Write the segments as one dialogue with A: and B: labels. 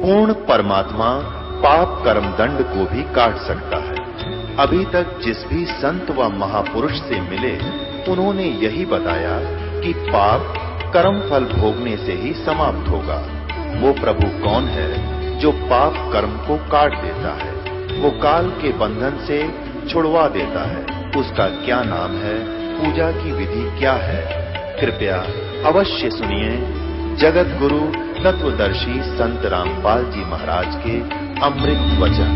A: पूर्ण परमात्मा पाप कर्म दंड को भी काट सकता है। अभी तक जिस भी संत व महापुरुष से मिले, उन्होंने यही बताया कि पाप कर्म फल भोगने से ही समाप्त होगा। वो प्रभु कौन है जो पाप कर्म को काट देता है, वो काल के बंधन से छुड़वा देता है। उसका क्या नाम है, पूजा की विधि क्या है? कृपया अवश्य सुनिए जगत गुरु तत्वदर्शी संत रामपाल जी महाराज के अमृत वचन।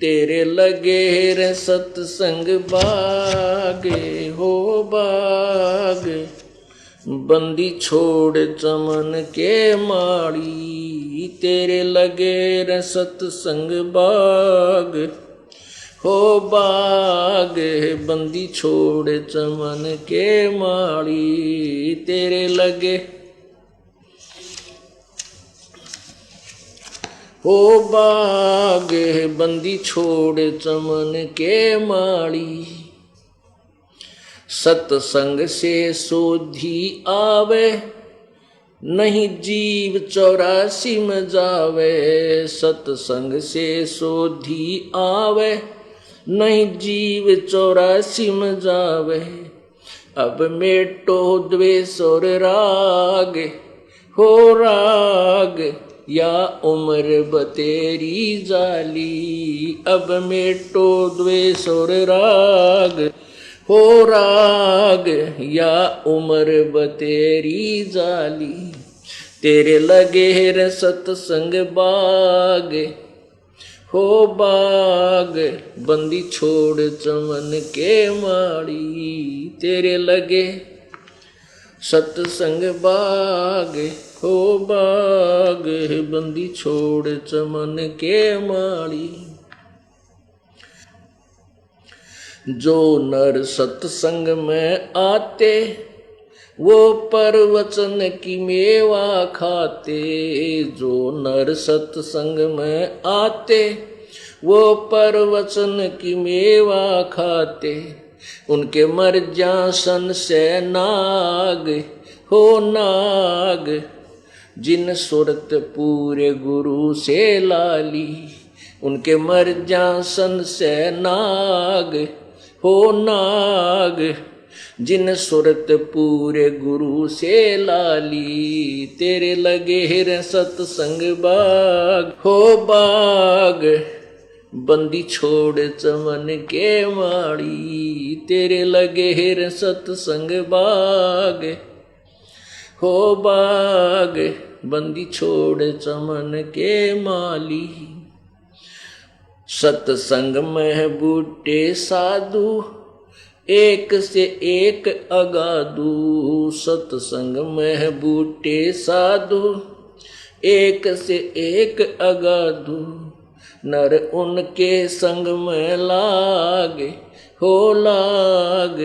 B: तेरे लगे रे सत्संग बागे हो बाग, बंदी छोड़ चमन के माड़ी। तेरे लगे रे सत्संग बाग हो बाग, बंदी छोड़ चमन के माड़ी। तेरे लगे हो बाग, बंदी छोड़ चमन के माड़ी। सत्संग से सोधी आवे, नहीं जीव 84 में जावे। सत्संग से सोधी आवे, नहीं जीव 84 में जावे। अब मेटो द्वेष और राग हो राग, या उम्र बतेरी जाली। अब मेटो द्वेष और राग हो राग, या उम्र बतेरी जाली। तेरे लगे रे सत्संग बाग हो बाग, बंदी छोड़ चमन के माड़ी। तेरे लगे सत्संग बाग हो बाग, बंदी छोड़ चमन के माड़ी। जो नर सत्संग में आते, वो परवचन की मेवा खाते। जो नर सत्संग में आते, वो परवचन की मेवा खाते। उनके मर्जासन से नाग हो नाग, जिन सुरत पूरे गुरु से लाली। उनके मर्जासन से नाग हो नाग, जिन सुरत पूरे गुरु से लाली। तेरे लगे रे सत्संग बाग हो बाग, बंदी छोड़ चमन के माड़ी। तेरे लगे रे सत्संग बाग हो बाग, बंदी छोड़ चमन के माली। सत्संग में बूटे साधु, एक से एक अगाधु। सत्संग में बूटे साधु, एक से एक अगाधु। नर उनके संग में लाग हो लाग,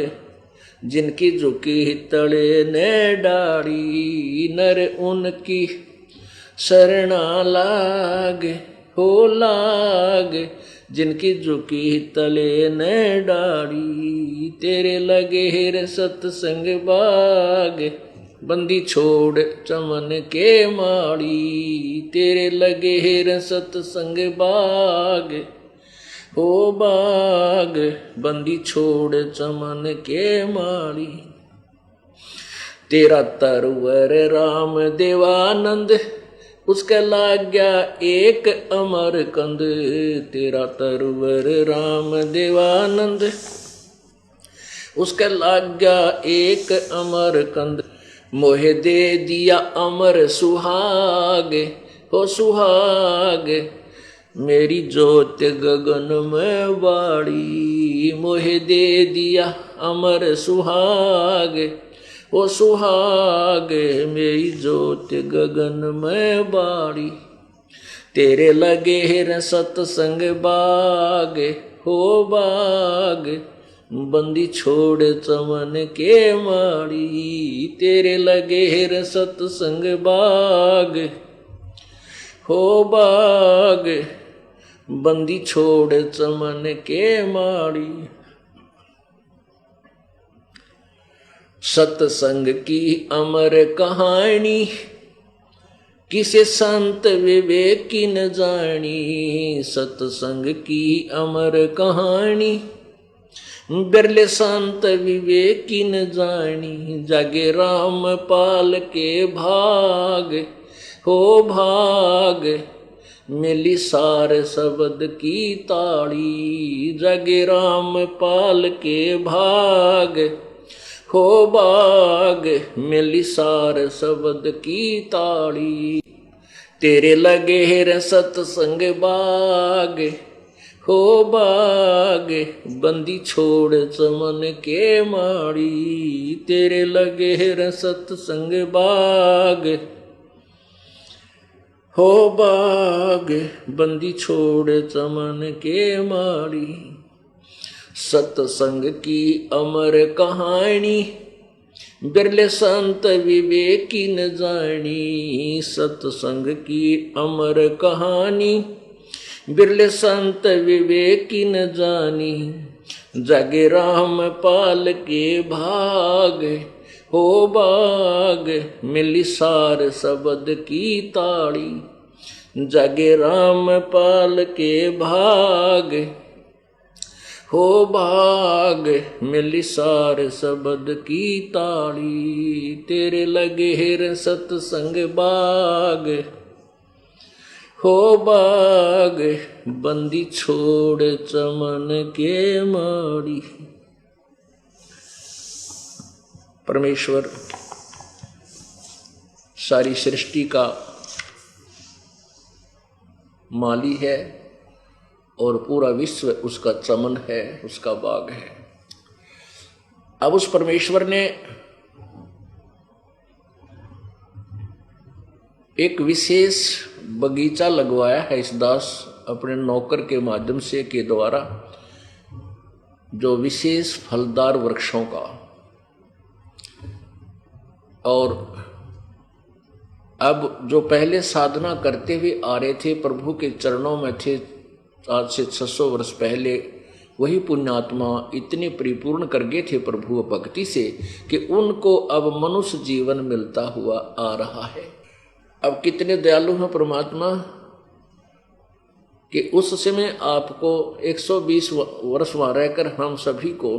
B: जिनकी झुकी तले ने डाड़ी। नर उनकी शरणा लाग हो लाग, जिनकी झुकी तले ने डाड़ी। तेरे लगे रे सत्संग बाग, बंदी छोड़ चमन के माड़ी। तेरे लगे रे सत्संग बाग हो बाग, बंदी छोड़ चमन के माड़ी। तेरा तरवर राम देवानंद, उसका लाग गया एक अमर कंद। तेरा तरवर राम देवानंद, उसका लाग गया एक अमर कंद। मोहे दे दिया अमर सुहाग हो सुहाग, मेरी जोत गगन में बाड़ी। मोहे दे दिया अमर सुहाग ओ सुहाग, मेरी जोत गगन में बाड़ी। तेरे लगे रे सत्संग बाग हो बाग, बंदी छोड़ चमन के माड़ी। तेरे लगे रे सत्संग बाग हो बाग, बंदी छोड़ चमन के माड़ी। सत्संग की अमर कहानी किसे संत विवेक की न जानी, सत्संग की अमर कहानी। बिरले संत विवेक की न जानी, जागे राम पाल के भाग। हो भाग मिली सार शब्द की ताड़ी, जागे राम पाल के भाग। हो भाग मिली सार शब्द की ताड़ी, तेरे लगे रे सत्संग बाग। हो बाग बंदी छोड़ चमन के माड़ी, तेरे लगे रे सत्संग बाग। हो बाग बंदी छोड़ चमन के माड़ी, सत्संग की अमर कहानी। बिरले संत विवेक की न जानी, सत्संग की अमर कहानी। बिरले संत विवेक की न जानी, जागे राम पाल के भाग। हो बाग मिली सार शब्द की ताड़ी, जागे राम पाल के भाग। हो भाग मिली सार शब्द की ताड़ी, तेरे लगे रे सत्संग बाग। हो बाग बंदी छोड़ चमन के माड़ी। परमेश्वर सारी सृष्टि का माली है और पूरा विश्व उसका चमन है, उसका बाग है। अब उस परमेश्वर ने एक विशेष बगीचा लगवाया है इस दास अपने नौकर के माध्यम से के द्वारा, जो विशेष फलदार वृक्षों का। और अब जो पहले साधना करते हुए आ रहे थे, प्रभु के चरणों में थे आज से 600 वर्ष पहले, वही पुण्यात्मा इतने परिपूर्ण कर गए थे प्रभु भक्ति से कि उनको अब मनुष्य जीवन मिलता हुआ आ रहा है। अब कितने दयालु हैं परमात्मा कि उस समय आपको 120 वर्ष वहाँ रहकर हम सभी को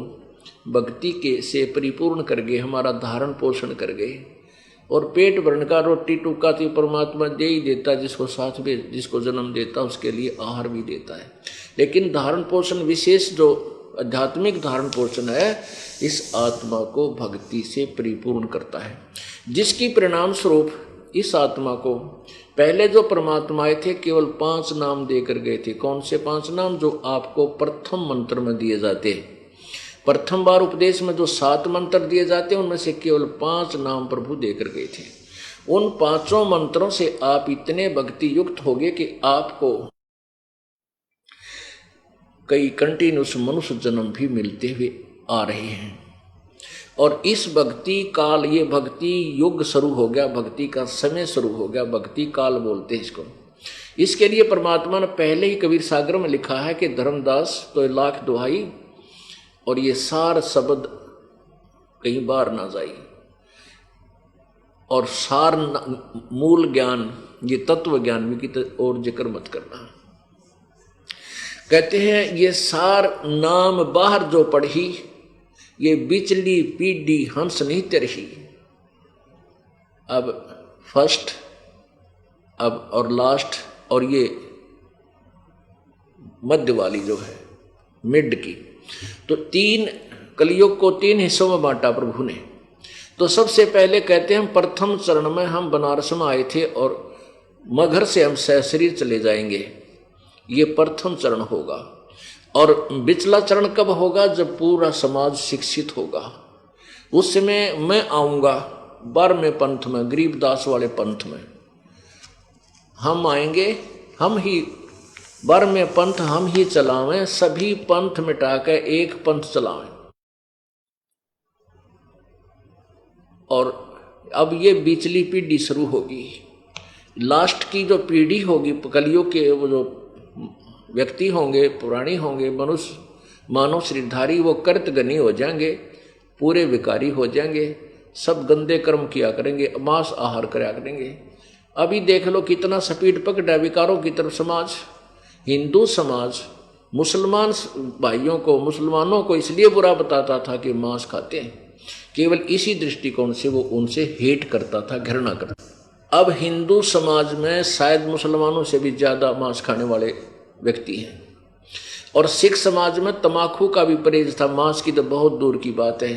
B: भक्ति के से परिपूर्ण कर गए, हमारा धारण पोषण कर गए। और पेट भरने का रोटी टूका तो परमात्मा दे ही देता, जिसको साथ में जिसको जन्म देता उसके लिए आहार भी देता है। लेकिन धारण पोषण विशेष जो आध्यात्मिक धारण पोषण है, इस आत्मा को भक्ति से परिपूर्ण करता है, जिसकी परिणाम स्वरूप इस आत्मा को पहले जो परमात्मा आए थे केवल 5 नाम देकर गए थे। कौन से 5 नाम? जो आपको प्रथम मंत्र में दिए जाते हैं। प्रथम बार उपदेश में जो 7 मंत्र दिए जाते हैं उनमें से केवल 5 नाम प्रभु देकर गए थे। उन 5 मंत्रों से आप इतने भक्ति युक्त हो गए कि आपको कई कंटिन्यूस मनुष्य जन्म भी मिलते हुए आ रहे हैं। और इस भक्ति काल, ये भक्ति युग शुरू हो गया, भक्ति का समय शुरू हो गया, भक्ति काल बोलते हैं इसको। इसके लिए परमात्मा ने पहले ही कबीर सागर में लिखा है कि धर्मदास तो लाख दुहाई और ये सार शब्द कहीं बार ना जाए, और सार मूल ज्ञान ये तत्व ज्ञान में की और जिक्र मत करना। कहते हैं ये सार नाम बाहर जो पढ़ी, ये बिचली पीढ़ी हंस नहीं तरही। अब फर्स्ट, अब और लास्ट, और ये मध्य वाली जो है मिड की, तो 3 कलयुग को 3 हिस्सों में बांटा प्रभु ने। तो सबसे पहले कहते हैं हम प्रथम चरण में हम बनारस में आए थे और मगहर से हम सहशरीर चले जाएंगे, ये प्रथम चरण होगा। और बिचला चरण कब होगा? जब पूरा समाज शिक्षित होगा। उस समय मैं आऊँगा 12वें पंथ में, गरीबदास वाले पंथ में हम आएंगे, हम ही 12वें पंथ हम ही चलावें, सभी पंथ मिटा के एक पंथ चलावें। और अब ये बिचली पीढ़ी शुरू होगी। लास्ट की जो पीढ़ी होगी कलयुग के, वो जो व्यक्ति होंगे, पुराणी होंगे, मनुष्य मानव श्रीधारी, वो कर्तगनी हो जाएंगे, पूरे विकारी हो जाएंगे, सब गंदे कर्म किया करेंगे, मांस आहार करा करेंगे। अभी देख लो कितना स्पीड पकड़ा विकारों की तरफ समाज। हिंदू समाज मुसलमान भाइयों को, मुसलमानों को इसलिए बुरा बताता था कि मांस खाते हैं, केवल इसी दृष्टिकोण से वो उनसे हेट करता था, घृणा करता। अब हिंदू समाज में शायद मुसलमानों से भी ज्यादा मांस खाने वाले व्यक्ति हैं। और सिख समाज में तम्बाकू का भी परहेज था, मांस की तो बहुत दूर की बात है।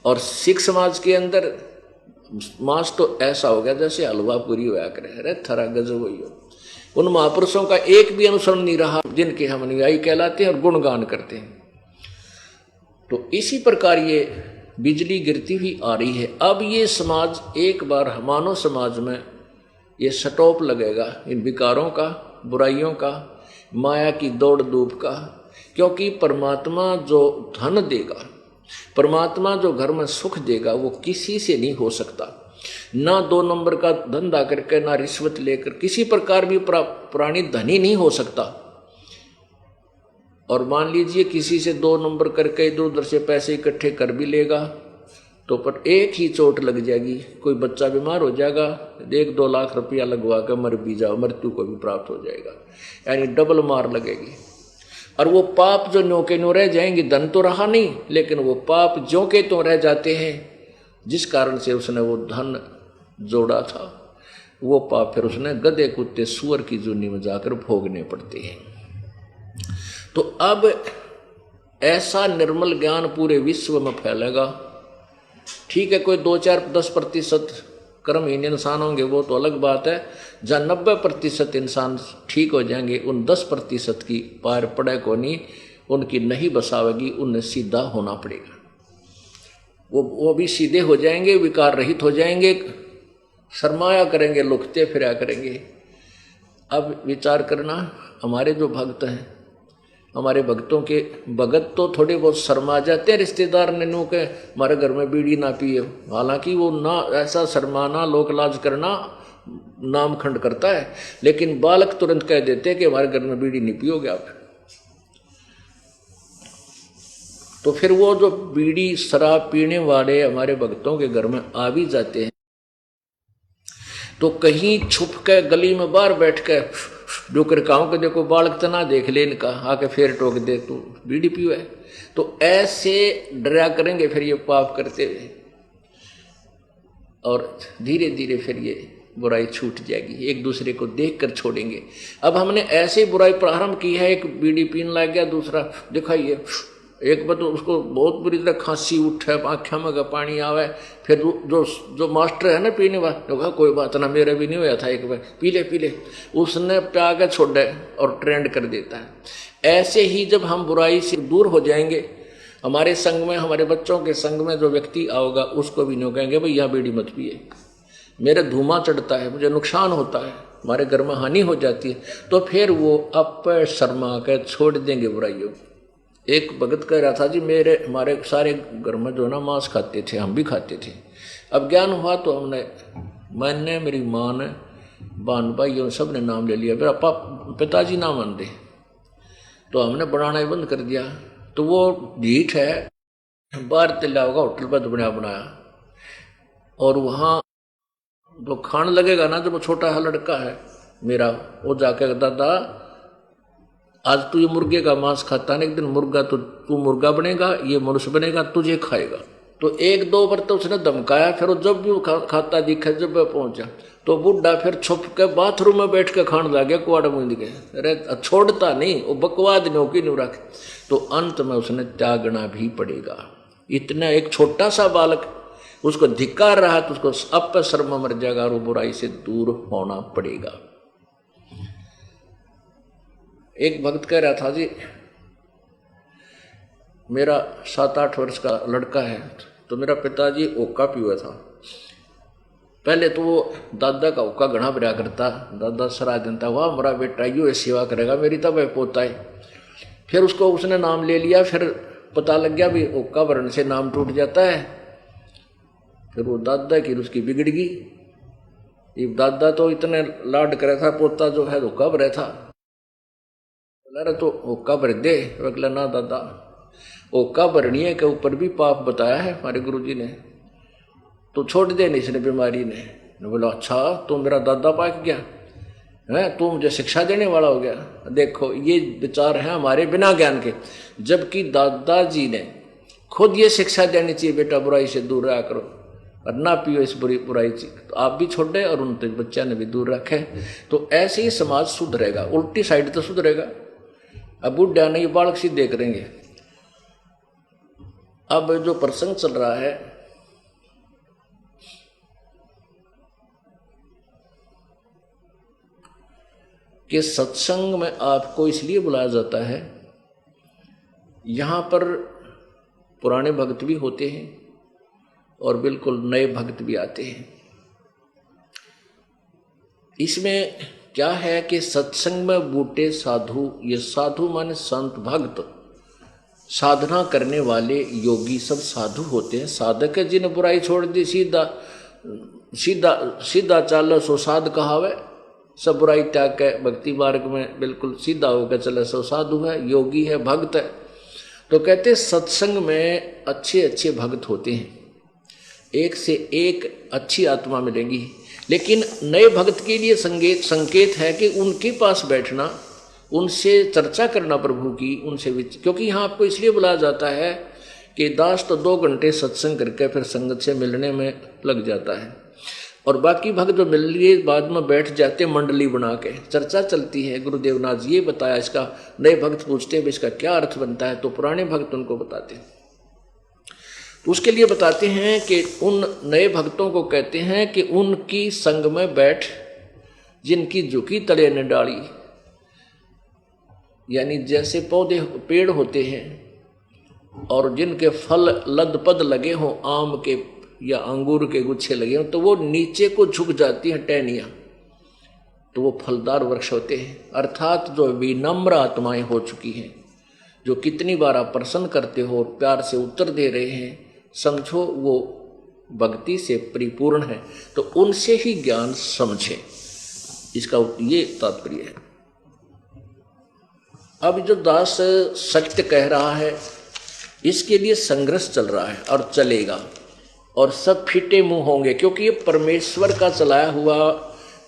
B: और सिख समाज के अंदर मांस तो ऐसा हो गया जैसे हलवा पूरी होया करे, अरे थरा गजब हुई हो। उन महापुरुषों का एक भी अनुसरण नहीं रहा जिनके हम अनुयायी कहलाते हैं और गुणगान करते हैं। तो इसी प्रकार ये बिजली गिरती हुई आ रही है। अब ये समाज एक बार मानव समाज में ये स्टॉप लगेगा इन विकारों का, बुराइयों का, माया की दौड़ धूप का। क्योंकि परमात्मा जो धन देगा, परमात्मा जो घर में सुख देगा, वो किसी से नहीं हो सकता। ना 2 नंबर का धंधा करके, ना रिश्वत लेकर, किसी प्रकार भी प्राणी धनी नहीं हो सकता। और मान लीजिए किसी से 2 नंबर करके इधर उधर से पैसे इकट्ठे कर भी लेगा तो पर एक ही चोट लग जाएगी, कोई बच्चा बीमार हो जाएगा, 1-2 लाख रुपया लगवा कर मर भी जाओ, मृत्यु को भी प्राप्त हो जाएगा, यानी डबल मार लगेगी। और वो पाप जो न्यों के न्यों रह जाएंगे, धन तो रहा नहीं, लेकिन वो पाप ज्यों के त्यों रह जाते हैं, जिस कारण से उसने वो धन जोड़ा था, वो पाप फिर उसने गधे कुत्ते सुअर की जूनी में जाकर भोगने पड़ते हैं। तो अब ऐसा निर्मल ज्ञान पूरे विश्व में फैलेगा। ठीक है, कोई 2-4-10% कर्महीन इंसान होंगे, वो तो अलग बात है। जहाँ 90% इंसान ठीक हो जाएंगे, उन 10% की पार पड़े को नहीं, उनकी नहीं बसावेगी, उन्हें सीधा होना पड़ेगा। वो भी सीधे हो जाएंगे, विकार रहित हो जाएंगे, सरमाया करेंगे, लुकते फिरा करेंगे। अब विचार करना, हमारे जो भक्त हैं, हमारे भक्तों के भगत तो थोड़े बहुत शर्मा जाते हैं रिश्तेदार ने नू के हमारे घर में बीड़ी ना पिए। हालांकि वो ना ऐसा शर्माना, लोक लाज करना नाम खंड करता है, लेकिन बालक तुरंत कह देते हैं कि हमारे घर में बीड़ी नहीं पियोगे आप। तो फिर वो जो बीड़ी शराब पीने वाले हमारे भक्तों के घर में आ भी जाते हैं, तो कहीं छुप के गली में बाहर बैठ के जो कर कहूं कि देखो बालक तना देख ले इनका, आके फिर टोक दे तू बीड़ी पियो है। तो ऐसे डरा करेंगे फिर ये पाप करते हुए, और धीरे धीरे फिर ये बुराई छूट जाएगी, एक दूसरे को देख कर छोड़ेंगे। अब हमने ऐसे बुराई प्रारंभ की है, एक बीड़ी पीने लग गया, दूसरा दिखाइए, एक बार तो उसको बहुत बुरी तरह खांसी उठे, आँखें में का पानी आवे, फिर जो मास्टर है ना पीने वाला, तो कहा कोई बात ना, मेरे भी नहीं हुआ था, एक बार पी ले, उसने प्या के छोड़े और ट्रेंड कर देता है। ऐसे ही जब हम बुराई से दूर हो जाएंगे, हमारे संग में, हमारे बच्चों के संग में जो व्यक्ति आओगा, उसको भी नहीं कहेंगे भाई यहाँ बीड़ी मत पिए, मेरे धुआं चढ़ता है, मुझे नुकसान होता है, हमारे घर में हानि हो जाती है, तो फिर वो अब शर्मा कर छोड़ देंगे बुराइयों। एक भगत कह रहा था जी, हमारे सारे घर में जो ना मांस खाते थे, हम भी खाते थे। अब ज्ञान हुआ तो मैंने, मेरी माँ ने, बहन भाई सब ने नाम ले लिया, मेरा पिताजी ना मान दे, तो हमने बनाना ही बंद कर दिया। तो वो ढीठ है, बाहर तिल्ला होगा होटल पर बनाया, और वहाँ जो खाने लगेगा ना, जब वो छोटा सा लड़का है मेरा, वो जाके दादा आज तू ये मुर्गे का मांस खाता है, एक दिन मुर्गा तो तू मुर्गा बनेगा, ये मनुष्य बनेगा, तुझे खाएगा। तो 1-2 बार तो उसने धमकाया, फिर वो जब भी खाता दिखा, जब वह पहुंचा तो बुढ़ा फिर छुप के बाथरूम में बैठ के खाने लग गया, कुआड़ मुंद के, अरे छोड़ता नहीं, वो बकवाद न्यों की नहीं रखे। तो अंत में उसने त्यागना भी पड़ेगा। इतना एक छोटा सा बालक उसको धिक्कार रहा तो उसको अब शर्म मर जाएगा, और वो बुराई से दूर होना पड़ेगा। एक भक्त कह रहा था जी, मेरा 7-8 वर्ष का लड़का है, तो मेरा पिताजी ओका पिया था। पहले तो वो दादा का ओका घना भरा करता, दादा सराह देता, वाह हमारा बेटा यो सेवा करेगा मेरी, तब वह पोता है। फिर उसको उसने नाम ले लिया, फिर पता लग गया भी ओका भरने से नाम टूट जाता है। फिर वो दादा की उसकी बिगड़ गई। ये दादा तो इतने लाड करे था, पोता जो है ओका भरे था, अरे तो ओका भर दे। अगला ना दादा, ओका भरनी के ऊपर भी पाप बताया है हमारे गुरुजी ने, तो छोड़ दे नहीं इसने बीमारी ने, बोला अच्छा तू मेरा दादा पाक गया है, तू मुझे शिक्षा देने वाला हो गया। देखो ये विचार है हमारे बिना ज्ञान के, जबकि दादाजी ने खुद ये शिक्षा देनी चाहिए, बेटा बुराई से दूर रहा करो और ना पियो इस बुराई से, तो आप भी छोड़े और उन बच्चा ने भी दूर रखे। तो ऐसे ही समाज सुधरेगा, उल्टी साइड तो सुधरेगा। अब बुढ़ा नहीं बालक सी देख रहेंगे। अब जो प्रसंग चल रहा है कि सत्संग में आपको इसलिए बुलाया जाता है, यहां पर पुराने भक्त भी होते हैं और बिल्कुल नए भक्त भी आते हैं। इसमें क्या है कि सत्संग में बूटे साधु, ये साधु माने संत भक्त, साधना करने वाले योगी सब साधु होते हैं। साधक है जिन्हें बुराई छोड़ दी, सीधा सीधा सीधा चालो सो साध कहावे, सब बुराई त्याग के भक्ति मार्ग में बिल्कुल सीधा होकर चले सो साधु है, योगी है, भक्त है। तो कहते सत्संग में अच्छे अच्छे भक्त होते हैं, एक से एक अच्छी आत्मा मिलेगी। लेकिन नए भक्त के लिए संकेत है कि उनके पास बैठना, उनसे चर्चा करना प्रभु की, उनसे क्योंकि यहाँ आपको इसलिए बुलाया जाता है कि दास तो 2 घंटे सत्संग करके फिर संगत से मिलने में लग जाता है, और बाकी भक्त जो मिल लिए बाद में बैठ जाते मंडली बना के, चर्चा चलती है। गुरुदेव नाथ जी ये बताया, इसका नए भक्त पूछते हैं इसका क्या अर्थ बनता है, तो पुराने भक्त उनको बताते हैं। तो उसके लिए बताते हैं कि उन नए भक्तों को कहते हैं कि उनकी संग में बैठ, जिनकी झुकी तले न डाली, यानी जैसे पौधे पेड़ होते हैं और जिनके फल लद पद लगे हों, आम के या अंगूर के गुच्छे लगे हों, तो वो नीचे को झुक जाती हैं टहनियाँ, तो वो फलदार वृक्ष होते हैं। अर्थात जो विनम्र आत्माएं हो चुकी हैं, जो कितनी बार आप प्रसन्न करते हो, प्यार से उत्तर दे रहे हैं, समझो वो भक्ति से परिपूर्ण है, तो उनसे ही ज्ञान समझे, इसका ये तात्पर्य है। अब जो दास सत्य कह रहा है, इसके लिए संघर्ष चल रहा है और चलेगा, और सब फिटे मुंह होंगे, क्योंकि ये परमेश्वर का चलाया हुआ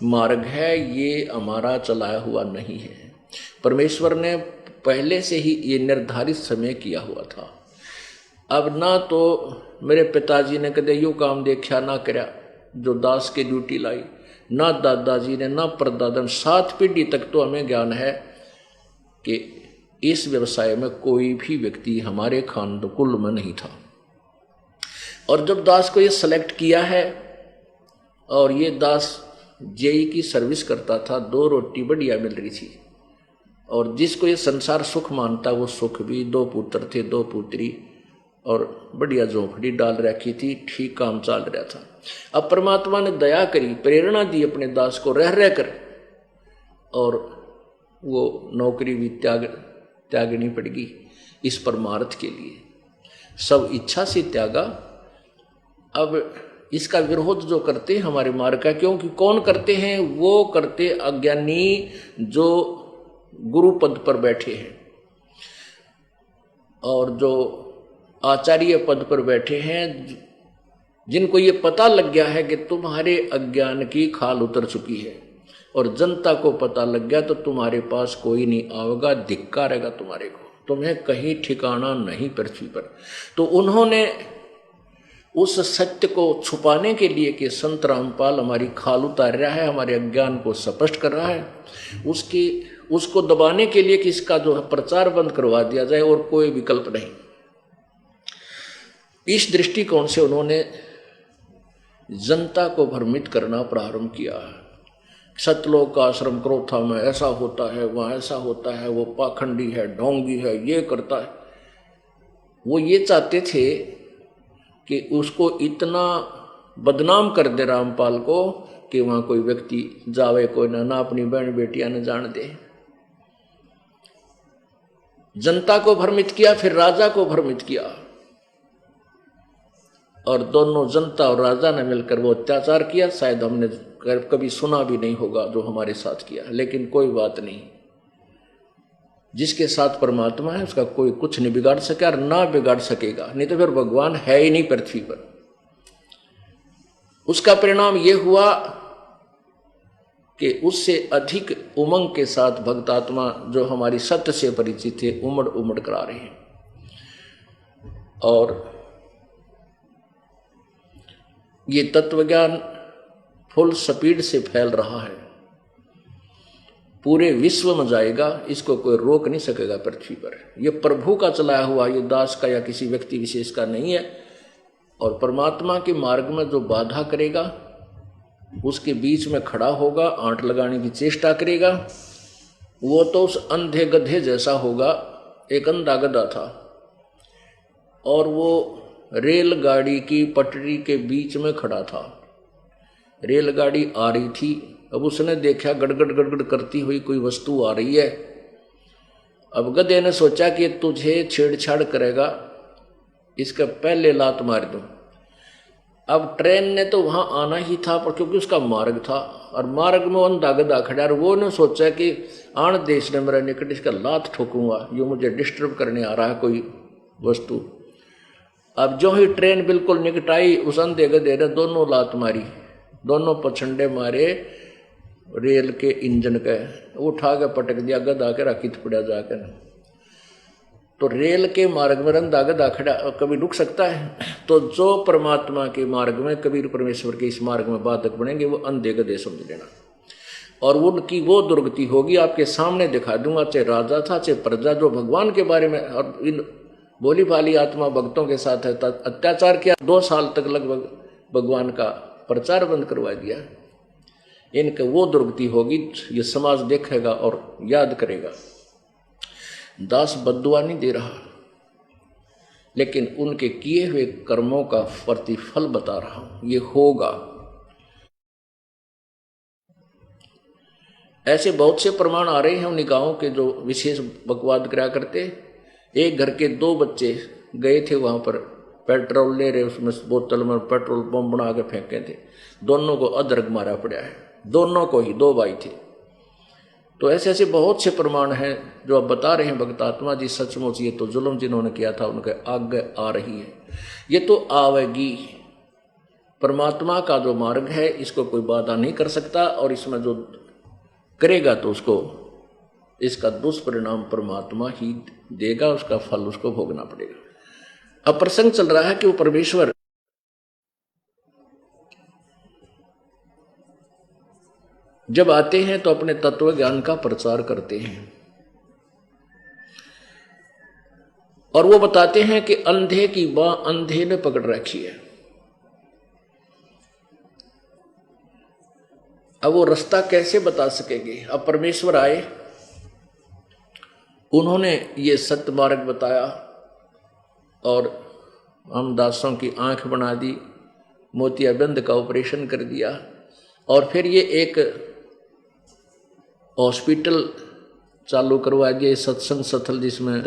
B: मार्ग है, ये हमारा चलाया हुआ नहीं है। परमेश्वर ने पहले से ही ये निर्धारित समय किया हुआ था। अब ना तो मेरे पिताजी ने कदे यूँ काम देखा ना करया जो दास की ड्यूटी लाई, ना दादाजी ने, ना परदादा ने, 7 पीढ़ी तक तो हमें ज्ञान है कि इस व्यवसाय में कोई भी व्यक्ति हमारे खानकुल में नहीं था। और जब दास को ये सेलेक्ट किया है, और ये दास जेई की सर्विस करता था, 2 रोटी बढ़िया मिल रही थी, और जिसको ये संसार सुख मानता वो सुख भी, 2 पुत्र थे 2 पुत्री, और बढ़िया झोंपड़ी डाल रखी थी, ठीक काम चल रहा था। अब परमात्मा ने दया करी, प्रेरणा दी अपने दास को रह रह कर, और वो नौकरी भी त्यागनी पड़ेगी इस परमार्थ के लिए, सब इच्छा से त्यागा। अब इसका विरोध जो करते हैं हमारे मार्ग का, क्योंकि कौन करते हैं, वो करते अज्ञानी जो गुरु पद पर बैठे हैं और जो आचार्य पद पर बैठे हैं, जिनको ये पता लग गया है कि तुम्हारे अज्ञान की खाल उतर चुकी है, और जनता को पता लग गया तो तुम्हारे पास कोई नहीं आवेगा, धिक्कारेगा तुम्हारे को, तुम्हें कहीं ठिकाना नहीं पृथ्वी पर। तो उन्होंने उस सत्य को छुपाने के लिए कि संत रामपाल हमारी खाल उतार रहा है, हमारे अज्ञान को स्पष्ट कर रहा है, उसको दबाने के लिए कि इसका जो प्रचार बंद करवा दिया जाए, और कोई विकल्प नहीं। इस दृष्टिकोण से उन्होंने जनता को भ्रमित करना प्रारंभ किया। सतलोक का आश्रम क्रोथा में ऐसा होता है, वहाँ ऐसा होता है, वो पाखंडी है, ढोंगी है, ये करता है। वो ये चाहते थे कि उसको इतना बदनाम कर दे रामपाल को कि वहाँ कोई व्यक्ति जावे कोई ना अपनी बहन बेटियां न जान दे। जनता को भ्रमित किया, फिर राजा को भ्रमित किया, और दोनों जनता और राजा ने मिलकर वो अत्याचार किया। शायद हमने कभी सुना भी नहीं होगा जो हमारे साथ किया, लेकिन कोई बात नहीं, जिसके साथ परमात्मा है उसका कोई कुछ नहीं बिगाड़ सका और ना बिगाड़ सकेगा, नहीं तो फिर भगवान है ही नहीं पृथ्वी पर। उसका परिणाम ये हुआ कि उससे अधिक उमंग के साथ भक्तात्मा जो हमारी सत्य से परिचित थे उमड़ उमड़ कर आ रहे हैं, और ये तत्वज्ञान फुल स्पीड से फैल रहा है, पूरे विश्व में जाएगा, इसको कोई रोक नहीं सकेगा पृथ्वी पर। यह प्रभु का चलाया हुआ, ये दास का या किसी व्यक्ति विशेष का नहीं है। और परमात्मा के मार्ग में जो बाधा करेगा, उसके बीच में खड़ा होगा, आंट लगाने की चेष्टा करेगा, वो तो उस अंधे गधे जैसा होगा। एक अंधा गधा था और वो रेलगाड़ी की पटरी के बीच में खड़ा था। रेलगाड़ी आ रही थी, अब उसने देखा गड़गड़ गड़गड़ करती हुई कोई वस्तु आ रही है। अब गधे ने सोचा कि तुझे छेड़छाड़ करेगा, इसका पहले लात मार दूं। अब ट्रेन ने तो वहां आना ही था, पर क्योंकि उसका मार्ग था और मार्ग में अंधा गधा खड़ा, और वो ने सोचा कि आन देश ने मेरा निकट, इसका लात ठोकूंगा, ये मुझे डिस्टर्ब करने आ रहा है कोई वस्तु। अब जो ही ट्रेन बिल्कुल निकट आई, उस अंधे गधे ने दोनों लात मारी, दोनों पछंडे मारे रेल के इंजन के, उठा के पटक दिया, गधा के राखित पड़ा जाकर। तो रेल के मार्ग में अंधा गधा खड़ा कभी रुक सकता है? तो जो परमात्मा के मार्ग में, कबीर परमेश्वर के इस मार्ग में बाधक बनेंगे, वो अंधे गधे समझ लेना। और उनकी वो दुर्गति होगी, आपके सामने दिखा दूंगा, चाहे राजा था चाहे प्रजा, जो भगवान के बारे में और इन भोली भाली आत्मा भक्तों के साथ अत्याचार किया, 2 साल तक लगभग भगवान का प्रचार बंद करवा दिया। इनके वो दुर्गति होगी, ये समाज देखेगा और याद करेगा। दास बद्दुआ नहीं दे रहा, लेकिन उनके किए हुए कर्मों का प्रतिफल बता रहा हूं, ये होगा। ऐसे बहुत से प्रमाण आ रहे हैं उन गांवों के जो विशेष बकवाद करा करते। एक घर के 2 बच्चे गए थे वहां पर, पेट्रोल ले रहे, उसमें बोतल में पेट्रोल बम बना के फेंके थे, दोनों को अदरक मारा पड़ा है, दोनों को ही, 2 भाई थे। तो ऐसे ऐसे बहुत से प्रमाण हैं जो अब बता रहे हैं भक्तात्मा जी, सचमुच ये तो जुल्म जिन्होंने किया था उनके आगे आ रही है, ये तो आवेगी। परमात्मा का जो मार्ग है, इसको कोई बाधा नहीं कर सकता, और इसमें जो करेगा तो उसको, इसका दुष्परिणाम परमात्मा ही देगा, उसका फल उसको भोगना पड़ेगा। अब प्रसंग चल रहा है कि वो परमेश्वर जब आते हैं तो अपने तत्व ज्ञान का प्रचार करते हैं, और वो बताते हैं कि अंधे की बाँ अंधे ने पकड़ रखी है। अब वो रास्ता कैसे बता सकेंगे? अब परमेश्वर आए, उन्होंने ये सत्य मार्ग बताया, और हम दासों की आंख बना दी, मोतियाबिंद का ऑपरेशन कर दिया, और फिर ये एक हॉस्पिटल चालू करवा दिया, सत्संग स्थल, जिसमें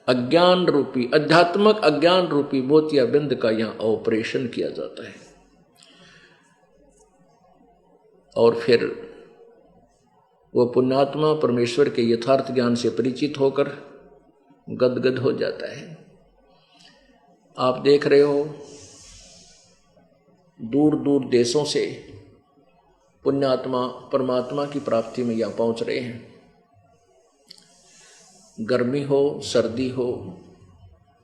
B: अज्ञान रूपी, आध्यात्मिक अज्ञान रूपी मोतियाबिंद का यहाँ ऑपरेशन किया जाता है। और फिर वो पुण्यात्मा परमेश्वर के यथार्थ ज्ञान से परिचित होकर गदगद हो जाता है। आप देख रहे हो, दूर दूर देशों से पुण्यात्मा परमात्मा की प्राप्ति में यहाँ पहुँच रहे हैं। गर्मी हो, सर्दी हो,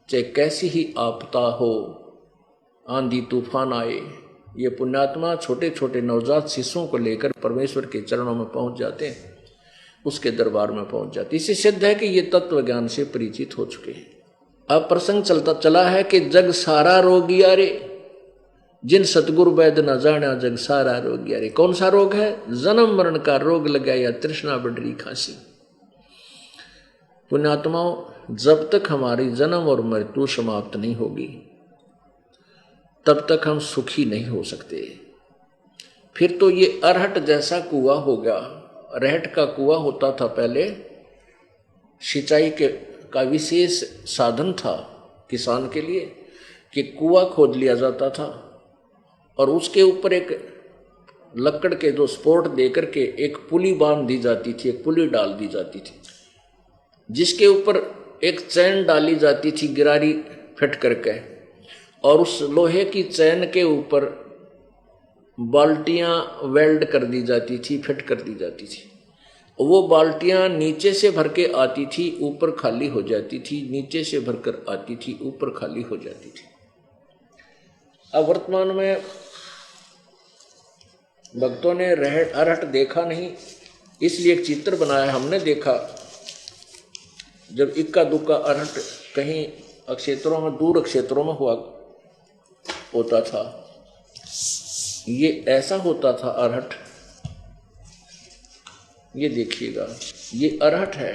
B: चाहे कैसी ही आपदा हो, आंधी तूफान आए, ये पुण्यात्मा छोटे छोटे नवजात शिशुओं को लेकर परमेश्वर के चरणों में पहुंच जाते हैं, उसके दरबार में पहुंच जाते। इससे सिद्ध है कि ये तत्व ज्ञान से परिचित हो चुके हैं। अब प्रसंग चलता चला है कि जग सारा रोगिया रे, जिन सतगुरु वैद न जाना जग सारा रोगिया रे। कौन सा रोग है? जन्म मरण का रोग लगा या तृष्णा बढ़ी खांसी। पुण्यात्माओं, जब तक हमारी जन्म और मृत्यु समाप्त नहीं होगी, तब तक हम सुखी नहीं हो सकते। फिर तो ये अरहट जैसा कुआं हो गया। अरहट का कुआं होता था पहले, सिंचाई का विशेष साधन था किसान के लिए, कि कुआं खोद लिया जाता था और उसके ऊपर एक लकड़ के जो सपोर्ट दे करके एक पुली बांध दी जाती थी, एक पुली डाल दी जाती थी, जिसके ऊपर एक चैन डाली जाती थी गिरारी फिट करके, और उस लोहे की चैन के ऊपर बाल्टियां वेल्ड कर दी जाती थी, फिट कर दी जाती थी। वो बाल्टियां नीचे से भर के आती थी, ऊपर खाली हो जाती थी, नीचे से भरकर आती थी, ऊपर खाली हो जाती थी। अब वर्तमान में भक्तों ने अरहट देखा नहीं, इसलिए एक चित्र बनाया। हमने देखा जब इक्का दुक्का अरहट कहीं क्षेत्रों में, दूर क्षेत्रों में हुआ होता था, ये ऐसा होता था अरहट। ये देखिएगा, ये अरहट है,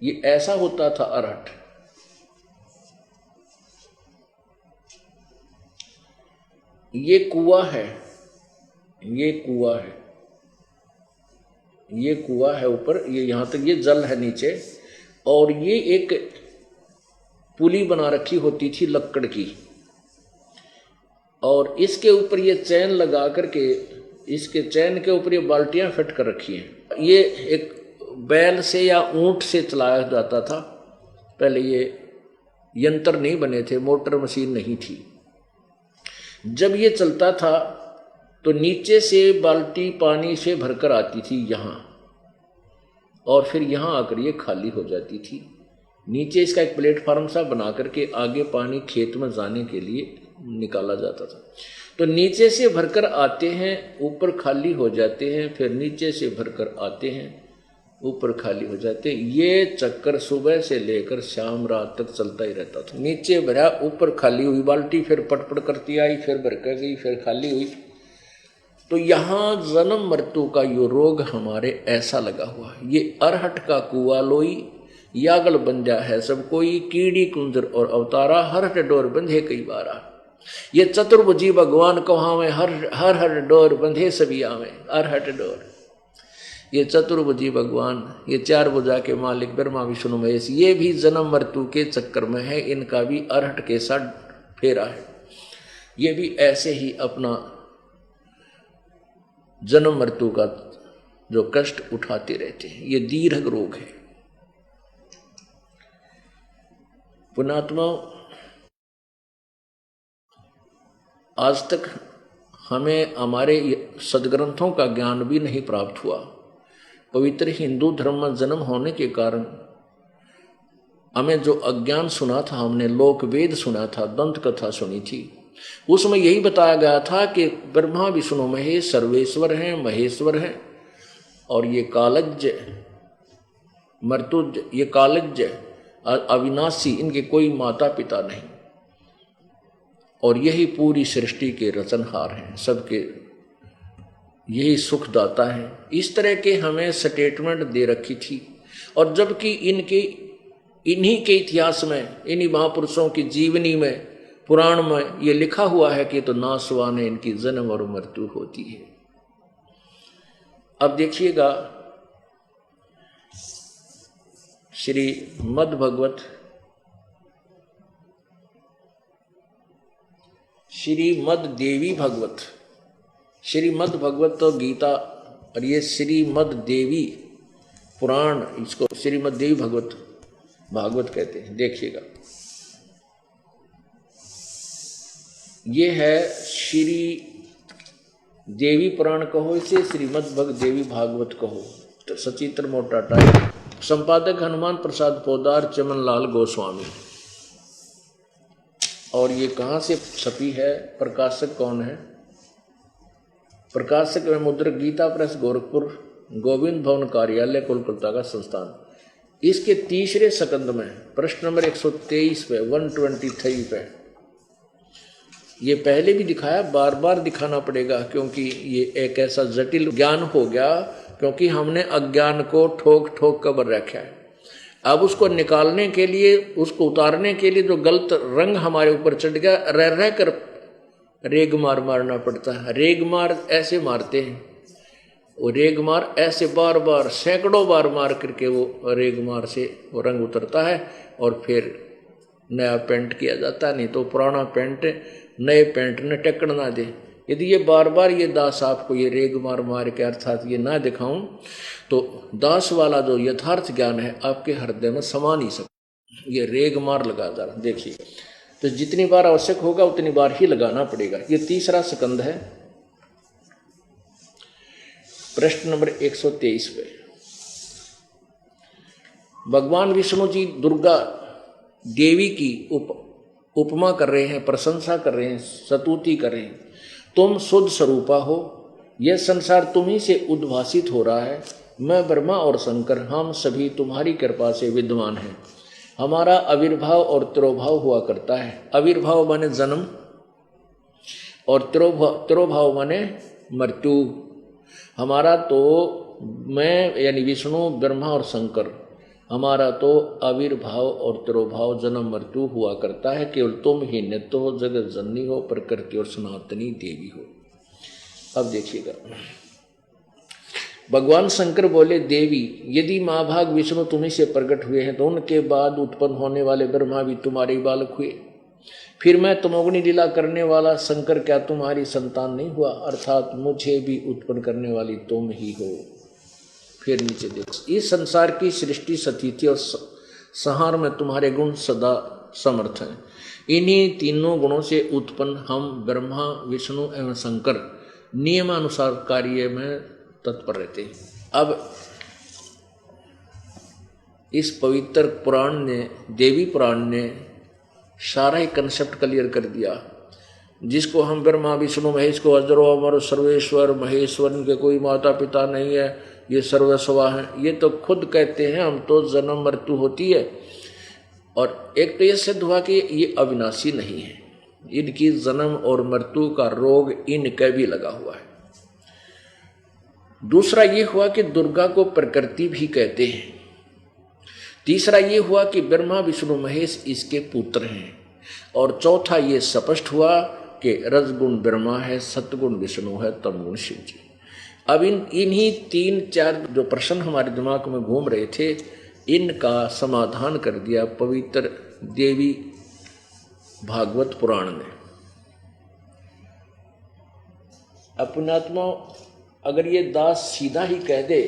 B: ये ऐसा होता था अरहट। ये कुआं है, ये कुआं है, ये कुआं है ऊपर, ये यहां तक ये जल है नीचे, और ये एक पुली बना रखी होती थी लक्कड़ की, और इसके ऊपर ये चैन लगा करके, इसके चैन के ऊपर ये बाल्टियां फिट कर रखी हैं। ये एक बैल से या ऊंट से चलाया जाता था। पहले ये यंत्र नहीं बने थे, मोटर मशीन नहीं थी। जब ये चलता था तो नीचे से बाल्टी पानी से भरकर आती थी यहाँ, और फिर यहाँ आकर ये खाली हो जाती थी। नीचे इसका एक प्लेटफार्म सा बना करके आगे पानी खेत में जाने के लिए निकाला जाता था। तो नीचे से भरकर आते हैं, ऊपर खाली हो जाते हैं, फिर नीचे से भरकर आते हैं, ऊपर खाली हो जाते हैं। ये चक्कर सुबह से लेकर शाम रात तक चलता ही रहता था। नीचे भरा, ऊपर खाली हुई बाल्टी, फिर पटपट करती आई, फिर भर कर गई, फिर खाली हुई। तो यहाँ जन्म मृत्यु का यो रोग हमारे ऐसा लगा हुआ। ये अरहट का कुआ लोई, यागल बंध्या है सब कोई, कीड़ी कुंजर और अवतारा, हर डोर बंधे कई बारा। ये चतुर्भुजी भगवान कहावे, हर हर डोर बंधे सभी आवे, अरहट डोर। ये चतुर्भुजी भगवान, ये चार भुजा के मालिक ब्रह्मा विष्णु महेश, ये भी जन्म मृत्यु के चक्कर में है। इनका भी अरहट के साथ फेरा है। ये भी ऐसे ही अपना जन्म मृत्यु का जो कष्ट उठाते रहते हैं। ये दीर्घ रोग है। पुण्यात्मा, आज तक हमें हमारे सदग्रंथों का ज्ञान भी नहीं प्राप्त हुआ। पवित्र हिंदू धर्म में जन्म होने के कारण हमें जो अज्ञान सुना था, हमने लोक वेद सुना था, दंत कथा सुनी थी, उसमें यही बताया गया था कि ब्रह्मा विष्णु महेश सर्वेश्वर हैं, महेश्वर हैं, और ये कालज्ञ मर्तुज, ये कालज्ञ अविनाशी, इनके कोई माता पिता नहीं, और यही पूरी सृष्टि के रचनहार हैं, सबके यही सुखदाता है। इस तरह के हमें स्टेटमेंट दे रखी थी। और जबकि इन्हीं के इतिहास में, इन्हीं महापुरुषों की जीवनी में, पुराण में ये लिखा हुआ है कि तो नासवान है, इनकी जन्म और मृत्यु होती है। अब देखिएगा, श्रीमद् भगवत, श्रीमद् देवी भागवत, श्रीमद् भगवत तो गीता, और ये श्रीमद् देवी पुराण, इसको श्रीमद् देवी भागवत कहते हैं। देखिएगा, ये है श्री देवी पुराण कहो, इसे श्रीमद् भगवत देवी भागवत कहो। तो सचित्र मोटा टाइप, संपादक हनुमान प्रसाद पोदार, चमनलाल गोस्वामी। और ये कहाँ से छपी है, प्रकाशक कौन है? प्रकाशक में मुद्रक गीता प्रेस, गोरखपुर, गोविंद भवन कार्यालय, कोलकाता का संस्थान। इसके तीसरे सकंद में प्रश्न नंबर 123 पे, 123 पे, ये पहले भी दिखाया, बार बार दिखाना पड़ेगा, क्योंकि ये एक ऐसा जटिल ज्ञान हो गया, क्योंकि हमने अज्ञान को ठोक ठोक कर भर रखा है। अब उसको निकालने के लिए, उसको उतारने के लिए जो गलत रंग हमारे ऊपर चढ़ गया, रह रह कर रेग मार मारना पड़ता है। रेग मार ऐसे मारते हैं, वो रेग मार ऐसे बार बार सैकड़ों बार मार करके वो रेग मार से वो रंग उतरता है, और फिर नया पेंट किया जाता है। नहीं तो पुराना पेंट नए पेंट ने टक्कर ना दे। यदि ये बार बार ये दास आपको ये रेग मार मार के अर्थात ये ना दिखाऊं, तो दास वाला जो यथार्थ ज्ञान है आपके हृदय में समा नहीं सकता। ये रेग मार लगा जा रहा, देखिए। तो जितनी बार आवश्यक होगा उतनी बार ही लगाना पड़ेगा। ये तीसरा स्कंद है, प्रश्न नंबर 123 पे भगवान विष्णु जी दुर्गा देवी की उपमा कर रहे हैं, प्रशंसा कर रहे हैं, स्तुति कर रहे हैं। तुम शुद्ध स्वरूपा हो, यह संसार तुम्ही से उद्भासित हो रहा है। मैं ब्रह्मा और शंकर हम सभी तुम्हारी कृपा से विद्वान हैं। हमारा आविर्भाव और तिरोभाव हुआ करता है। आविर्भाव माने जन्म और तिरोभाव माने मृत्यु। हमारा तो मैं यानी विष्णु ब्रह्मा और शंकर, हमारा तो आविर्भाव और तिरोभाव जन्म मृत्यु हुआ करता है। केवल तुम ही नित्य हो, जगत जननी हो, प्रकृति और सनातनी देवी हो। अब देखिएगा, भगवान शंकर बोले, देवी यदि महाभाग विष्णु तुम्ही से प्रकट हुए हैं तो उनके बाद उत्पन्न होने वाले ब्रह्मा भी तुम्हारे बालक हुए। फिर मैं तमोगुणी लीला करने वाला शंकर क्या तुम्हारी संतान नहीं हुआ? अर्थात मुझे भी उत्पन्न करने वाली तुम ही हो। फिर नीचे देखो, इस संसार की सृष्टि स्थिति और संहार में तुम्हारे गुण सदा समर्थ हैं। इन्हीं तीनों गुणों से उत्पन्न हम ब्रह्मा विष्णु एवं शंकर नियमानुसार कार्य में तत्पर रहते हैं। अब इस पवित्र पुराण ने, देवी पुराण ने सारा ही कंसेप्ट क्लियर कर दिया, जिसको हम ब्रह्मा विष्णु महेश को अजरो अमर सर्वेश्वर महेश्वर, इनके कोई माता पिता नहीं है, ये सर्वस्वा है, ये तो खुद कहते हैं हम तो जन्म मृत्यु होती है। और एक तो ये सिद्ध हुआ कि ये अविनाशी नहीं है, इनकी जन्म और मृत्यु का रोग इनके भी लगा हुआ है। दूसरा ये हुआ कि दुर्गा को प्रकृति भी कहते हैं। तीसरा ये हुआ कि ब्रह्मा विष्णु महेश इसके पुत्र हैं। और चौथा ये स्पष्ट हुआ कि रजगुण ब्रह्मा है, सतगुण विष्णु है, तमगुण शिव जी। अब इन्हीं 3-4 जो प्रश्न हमारे दिमाग में घूम रहे थे, इनका समाधान कर दिया पवित्र देवी भागवत पुराण ने। अपनात्मा अगर ये दास सीधा ही कह दे,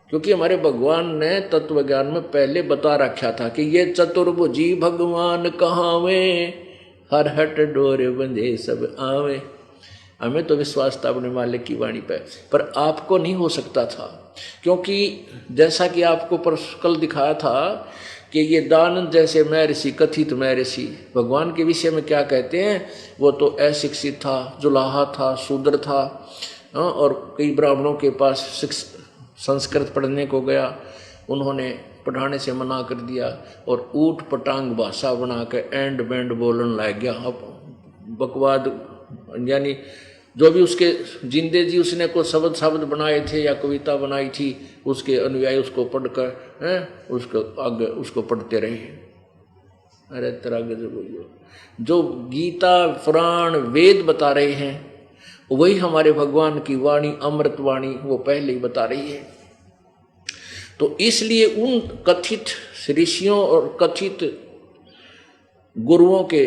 B: क्योंकि हमारे भगवान ने तत्व ज्ञान में पहले बता रखा था कि ये चतुर्भुजी भगवान कहावे, हर हट डोरे बंधे सब आवे। हमें तो विश्वास था अपने मालिक की वाणी पर आपको नहीं हो सकता था, क्योंकि जैसा कि आपको कल दिखाया था कि ये दानंद जैसे मैं ऋषि, कथित मैं ऋषि, भगवान के विषय में क्या कहते हैं, वो तो अशिक्षित था, जुलाहा था, शूद्र था, और कई ब्राह्मणों के पास संस्कृत पढ़ने को गया, उन्होंने पढ़ाने से मना कर दिया और ऊट पटांग भाषा बना के एंड बैंड बोलने लग गया। अब बकवाद यानी जो भी उसके जिंदे जी उसने को शब्द बनाए थे या कविता बनाई थी, उसके अनुयायी उसको पढ़कर उसको आगे उसको पढ़ते रहे। अरे तेरा गजब बोलियो, जो गीता पुराण वेद बता रहे हैं वही हमारे भगवान की वाणी अमृत वाणी वो पहले ही बता रही है। तो इसलिए उन कथित ऋषियों और कथित गुरुओं के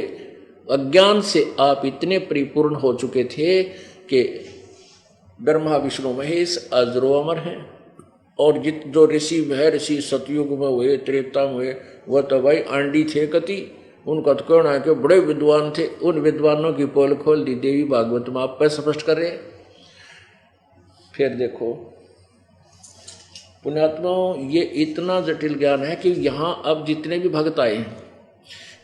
B: अज्ञान से आप इतने परिपूर्ण हो चुके थे कि ब्रह्मा विष्णु महेश अजरो अमर हैं। और जो ऋषि वह ऋषि सतयुग में हुए, त्रेता में हुए, वह तो भाई आंडी थे कति, उनका तो कहना है कि बड़े विद्वान थे। उन विद्वानों की पोल खोल दी देवी भागवत में, आप पर स्पष्ट कर रहे हैं। फिर देखो पुण्यात्माओं, ये इतना जटिल ज्ञान है कि यहाँ अब जितने भी भक्त आए हैं,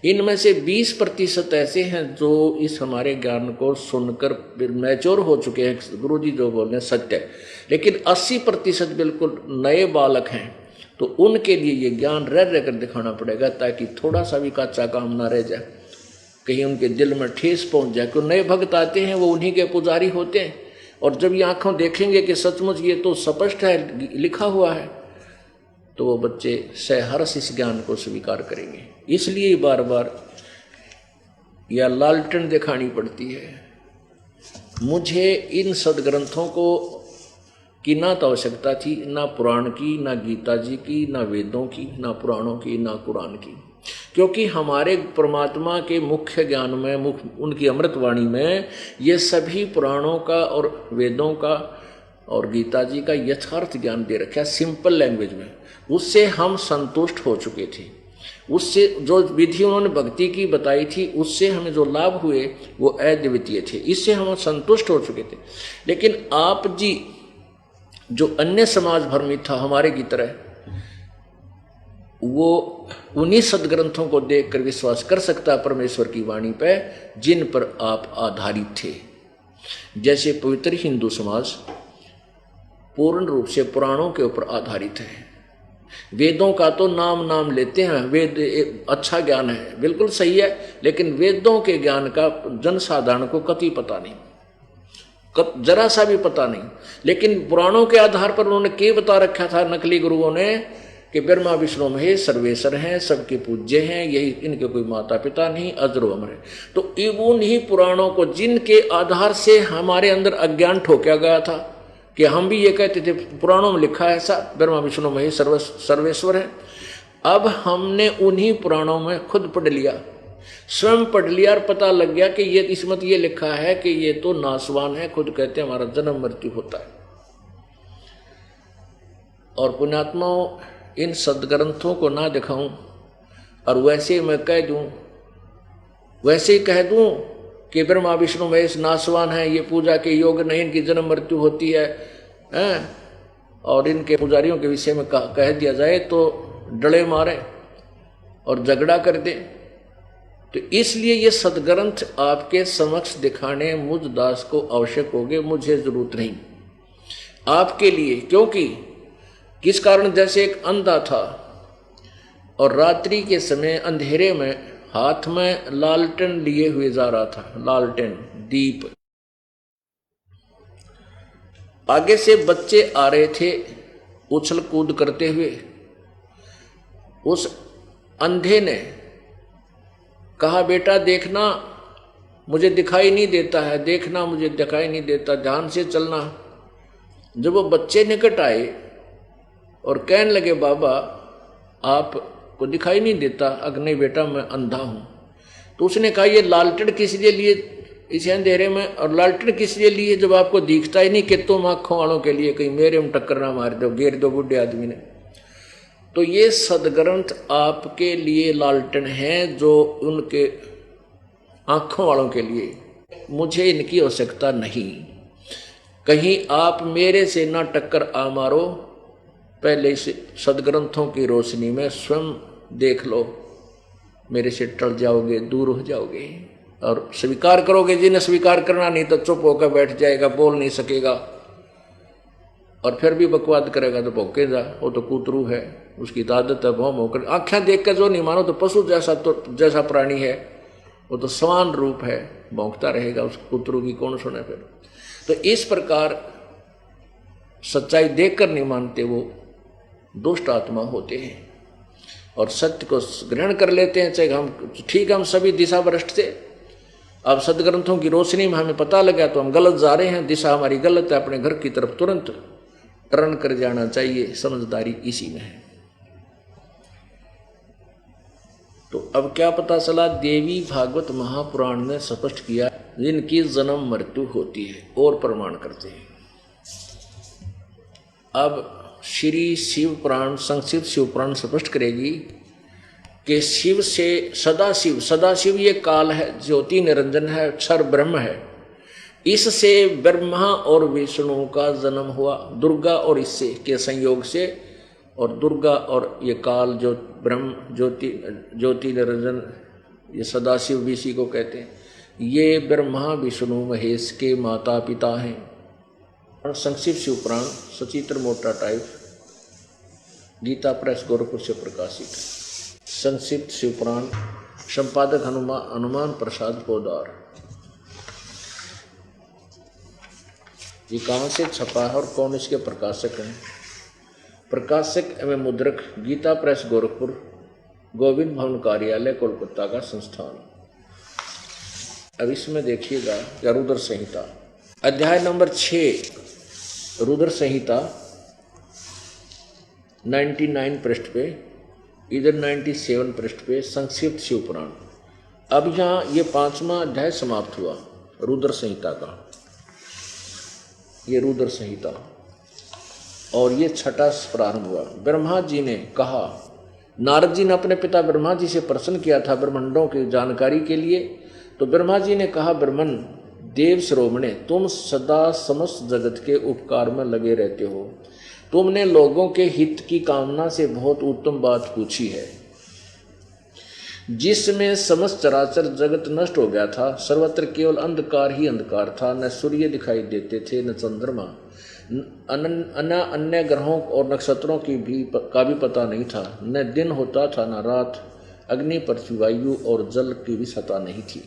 B: इनमें से 20% ऐसे हैं जो इस हमारे ज्ञान को सुनकर मैच्योर हो चुके हैं, गुरुजी जो बोल रहे हैं सत्य है, लेकिन 80% बिल्कुल नए बालक हैं। तो उनके लिए ये ज्ञान रह कर दिखाना पड़ेगा, ताकि थोड़ा सा भी कच्चा काम ना रह जाए, कहीं उनके दिल में ठेस पहुंच जाए। क्यों नए भक्त आते हैं, वो उन्हीं के पुजारी होते हैं, और जब ये आंखों देखेंगे कि सचमुच ये तो स्पष्ट है, लिखा हुआ है, तो वो बच्चे सहर्ष इस ज्ञान को स्वीकार करेंगे। इसलिए बार बार यह लालटेन दिखानी पड़ती है। मुझे इन सदग्रंथों को की ना तो आवश्यकता थी, ना पुराण की, ना गीता जी की, ना वेदों की, ना पुराणों की, ना कुरान की, क्योंकि हमारे परमात्मा के मुख्य ज्ञान में, उनकी अमृतवाणी में ये सभी पुराणों का और वेदों का और गीता जी का यथार्थ ज्ञान दे रखा है सिंपल लैंग्वेज में। उससे हम संतुष्ट हो चुके थे। उससे जो विधि उन्होंने भक्ति की बताई थी, उससे हमें जो लाभ हुए वो अद्वितीय थे, इससे हम संतुष्ट हो चुके थे। लेकिन आप जी जो अन्य समाज भर्मी था हमारे की तरह, वो उन्हीं सदग्रंथों को देखकर विश्वास कर सकता है परमेश्वर की वाणी पे जिन पर आप आधारित थे। जैसे पवित्र हिंदू समाज पूर्ण रूप से पुराणों के ऊपर आधारित है। वेदों का तो नाम लेते हैं, वेद अच्छा ज्ञान है, बिल्कुल सही है, लेकिन वेदों के ज्ञान का जनसाधारण को कतई पता नहीं, जरा सा भी पता नहीं। लेकिन पुराणों के आधार पर उन्होंने क्या बता रखा था नकली गुरुओं ने कि ब्रह्मा विष्णु महेश सर्वेश्वर हैं, सबके पूज्य हैं, यही इनके कोई माता पिता नहीं, अजरो अमर है। तो उन्हीं पुराणों को जिनके आधार से हमारे अंदर अज्ञान ठोका गया था कि हम भी ये कहते थे पुराणों में लिखा है ऐसा, ब्रह्मा विष्णु महेश सर्वेश्वर है। अब हमने उन्हीं पुराणों में खुद पढ़ लिया, स्वयं पढ़ लिया और पता लग गया कि ये इसमें ये लिखा है कि ये तो नासवान है, खुद कहते हैं हमारा जन्म मृत्यु होता है। और पुण्यात्माओं, इन सदग्रंथों को ना दिखाऊं और वैसे मैं कह दूं, वैसे ही कह दूं कि ब्रह्मा विष्णु महेश नासवान है, ये पूजा के योग नहीं, इनकी जन्म मृत्यु होती है, और इनके पुजारियों के विषय में कह दिया जाए तो डले मारे और झगड़ा कर दे। तो इसलिए ये सदग्रंथ आपके समक्ष दिखाने मुझ दास को आवश्यक होंगे, मुझे जरूरत नहीं आपके लिए। क्योंकि किस कारण, जैसे एक अंधा था और रात्रि के समय अंधेरे में हाथ में लालटेन लिए हुए जा रहा था, लालटेन दीप, आगे से बच्चे आ रहे थे उछल कूद करते हुए। उस अंधे ने कहा, बेटा देखना मुझे दिखाई नहीं देता है, देखना मुझे दिखाई नहीं देता, ध्यान से चलना। जब वो बच्चे निकट आए और कहने लगे, बाबा आपको दिखाई नहीं देता? अगर नहीं बेटा मैं अंधा हूं। तो उसने कहा, ये लालटेन किस लिए लिए इस अंधेरे में, और लालटेन किस लिए लिए जब आपको दिखता ही नहीं कि तुम आंखों वालों के लिए कहीं मेरे में टक्कर ना मार दो, घेर दो बुढ़े आदमी ने। तो ये सदग्रंथ आपके लिए लालटेन हैं, जो उनके आंखों वालों के लिए, मुझे इनकी आवश्यकता नहीं। कहीं आप मेरे से ना टक्कर आ मारो, पहले इस सदग्रंथों की रोशनी में स्वयं देख लो, मेरे से टल जाओगे, दूर हो जाओगे और स्वीकार करोगे। जिन्हें स्वीकार करना नहीं तो चुप होकर बैठ जाएगा, बोल नहीं सकेगा, और फिर भी बकवाद करेगा तो भौंकेगा, वो तो कुतरू है, उसकी आदत है भौम होकर। आँखें देख कर जो नहीं मानो तो पशु जैसा प्राणी है, वो तो समान रूप है, भौंकता रहेगा, उस कुतरू की कौन सुने फिर। तो इस प्रकार सच्चाई देखकर नहीं मानते वो दुष्ट आत्मा होते हैं और सत्य को ग्रहण कर लेते हैं। चाहे हम ठीक, हम सभी दिशा भ्रष्ट थे, अब सदग्रंथों की रोशनी में हमें पता लगा तो हम गलत जा रहे हैं, दिशा हमारी गलत है, अपने घर की तरफ तुरंत टर्न कर जाना चाहिए। समझदारी इसी में है। तो अब क्या पता चला, देवी भागवत महापुराण ने स्पष्ट किया जिनकी जन्म मृत्यु होती है, और प्रमाण करते हैं। अब श्री शिव पुराण, संक्षिप्त शिव पुराण स्पष्ट करेगी कि शिव से सदाशिव ये काल है, ज्योति निरंजन है, क्षर ब्रह्म है। इससे ब्रह्मा और विष्णु का जन्म हुआ, दुर्गा और इससे के संयोग से, और दुर्गा और ये काल जो ब्रह्म ज्योति निरंजन, ये सदाशिव भी इसी को कहते हैं। ये ब्रह्मा विष्णु महेश के माता पिता हैं। संक्षिप्त शिव पुराण सचित्र मोटा टाइप, गीता प्रेस गोरखपुर से प्रकाशित। संक्षिप्त शिव पुराण, संपादक हनुमान प्रसाद पोदार। ये कहाँ से छपा है और कौन इसके प्रकाशक हैं? प्रकाशक एवं मुद्रक गीता प्रेस गोरखपुर, गोविंद भवन कार्यालय कोलकाता का संस्थान। अब इसमें देखिएगा क्या रुद्र संहिता अध्याय नंबर 6, रुद्र संहिता 99 पृष्ठ पे, इधर 97 पृष्ठ पे संक्षिप्त शिव पुराण। अब यहाँ ये 5वां अध्याय समाप्त हुआ रुद्र संहिता का, ये रुद्र संहिता, और ये 6वां प्रारंभ हुआ। ब्रह्मा जी ने कहा, नारद जी ने अपने पिता ब्रह्मा जी से प्रश्न किया था ब्रह्मांडों की जानकारी के लिए। तो ब्रह्मा जी ने कहा, ब्रह्मन देव श्रोमणे, तुम सदा समस्त जगत के उपकार में लगे रहते हो। तुमने लोगों के हित की कामना से बहुत उत्तम बात पूछी है। जिसमें समस्त चराचर जगत नष्ट हो गया था, सर्वत्र केवल अंधकार ही अंधकार था, न सूर्य दिखाई देते थे न चंद्रमा, अन्य ग्रहों और नक्षत्रों का भी पता नहीं था, न दिन होता था न रात, अग्नि पृथ्वी वायु और जल की भी सत्ता नहीं थी।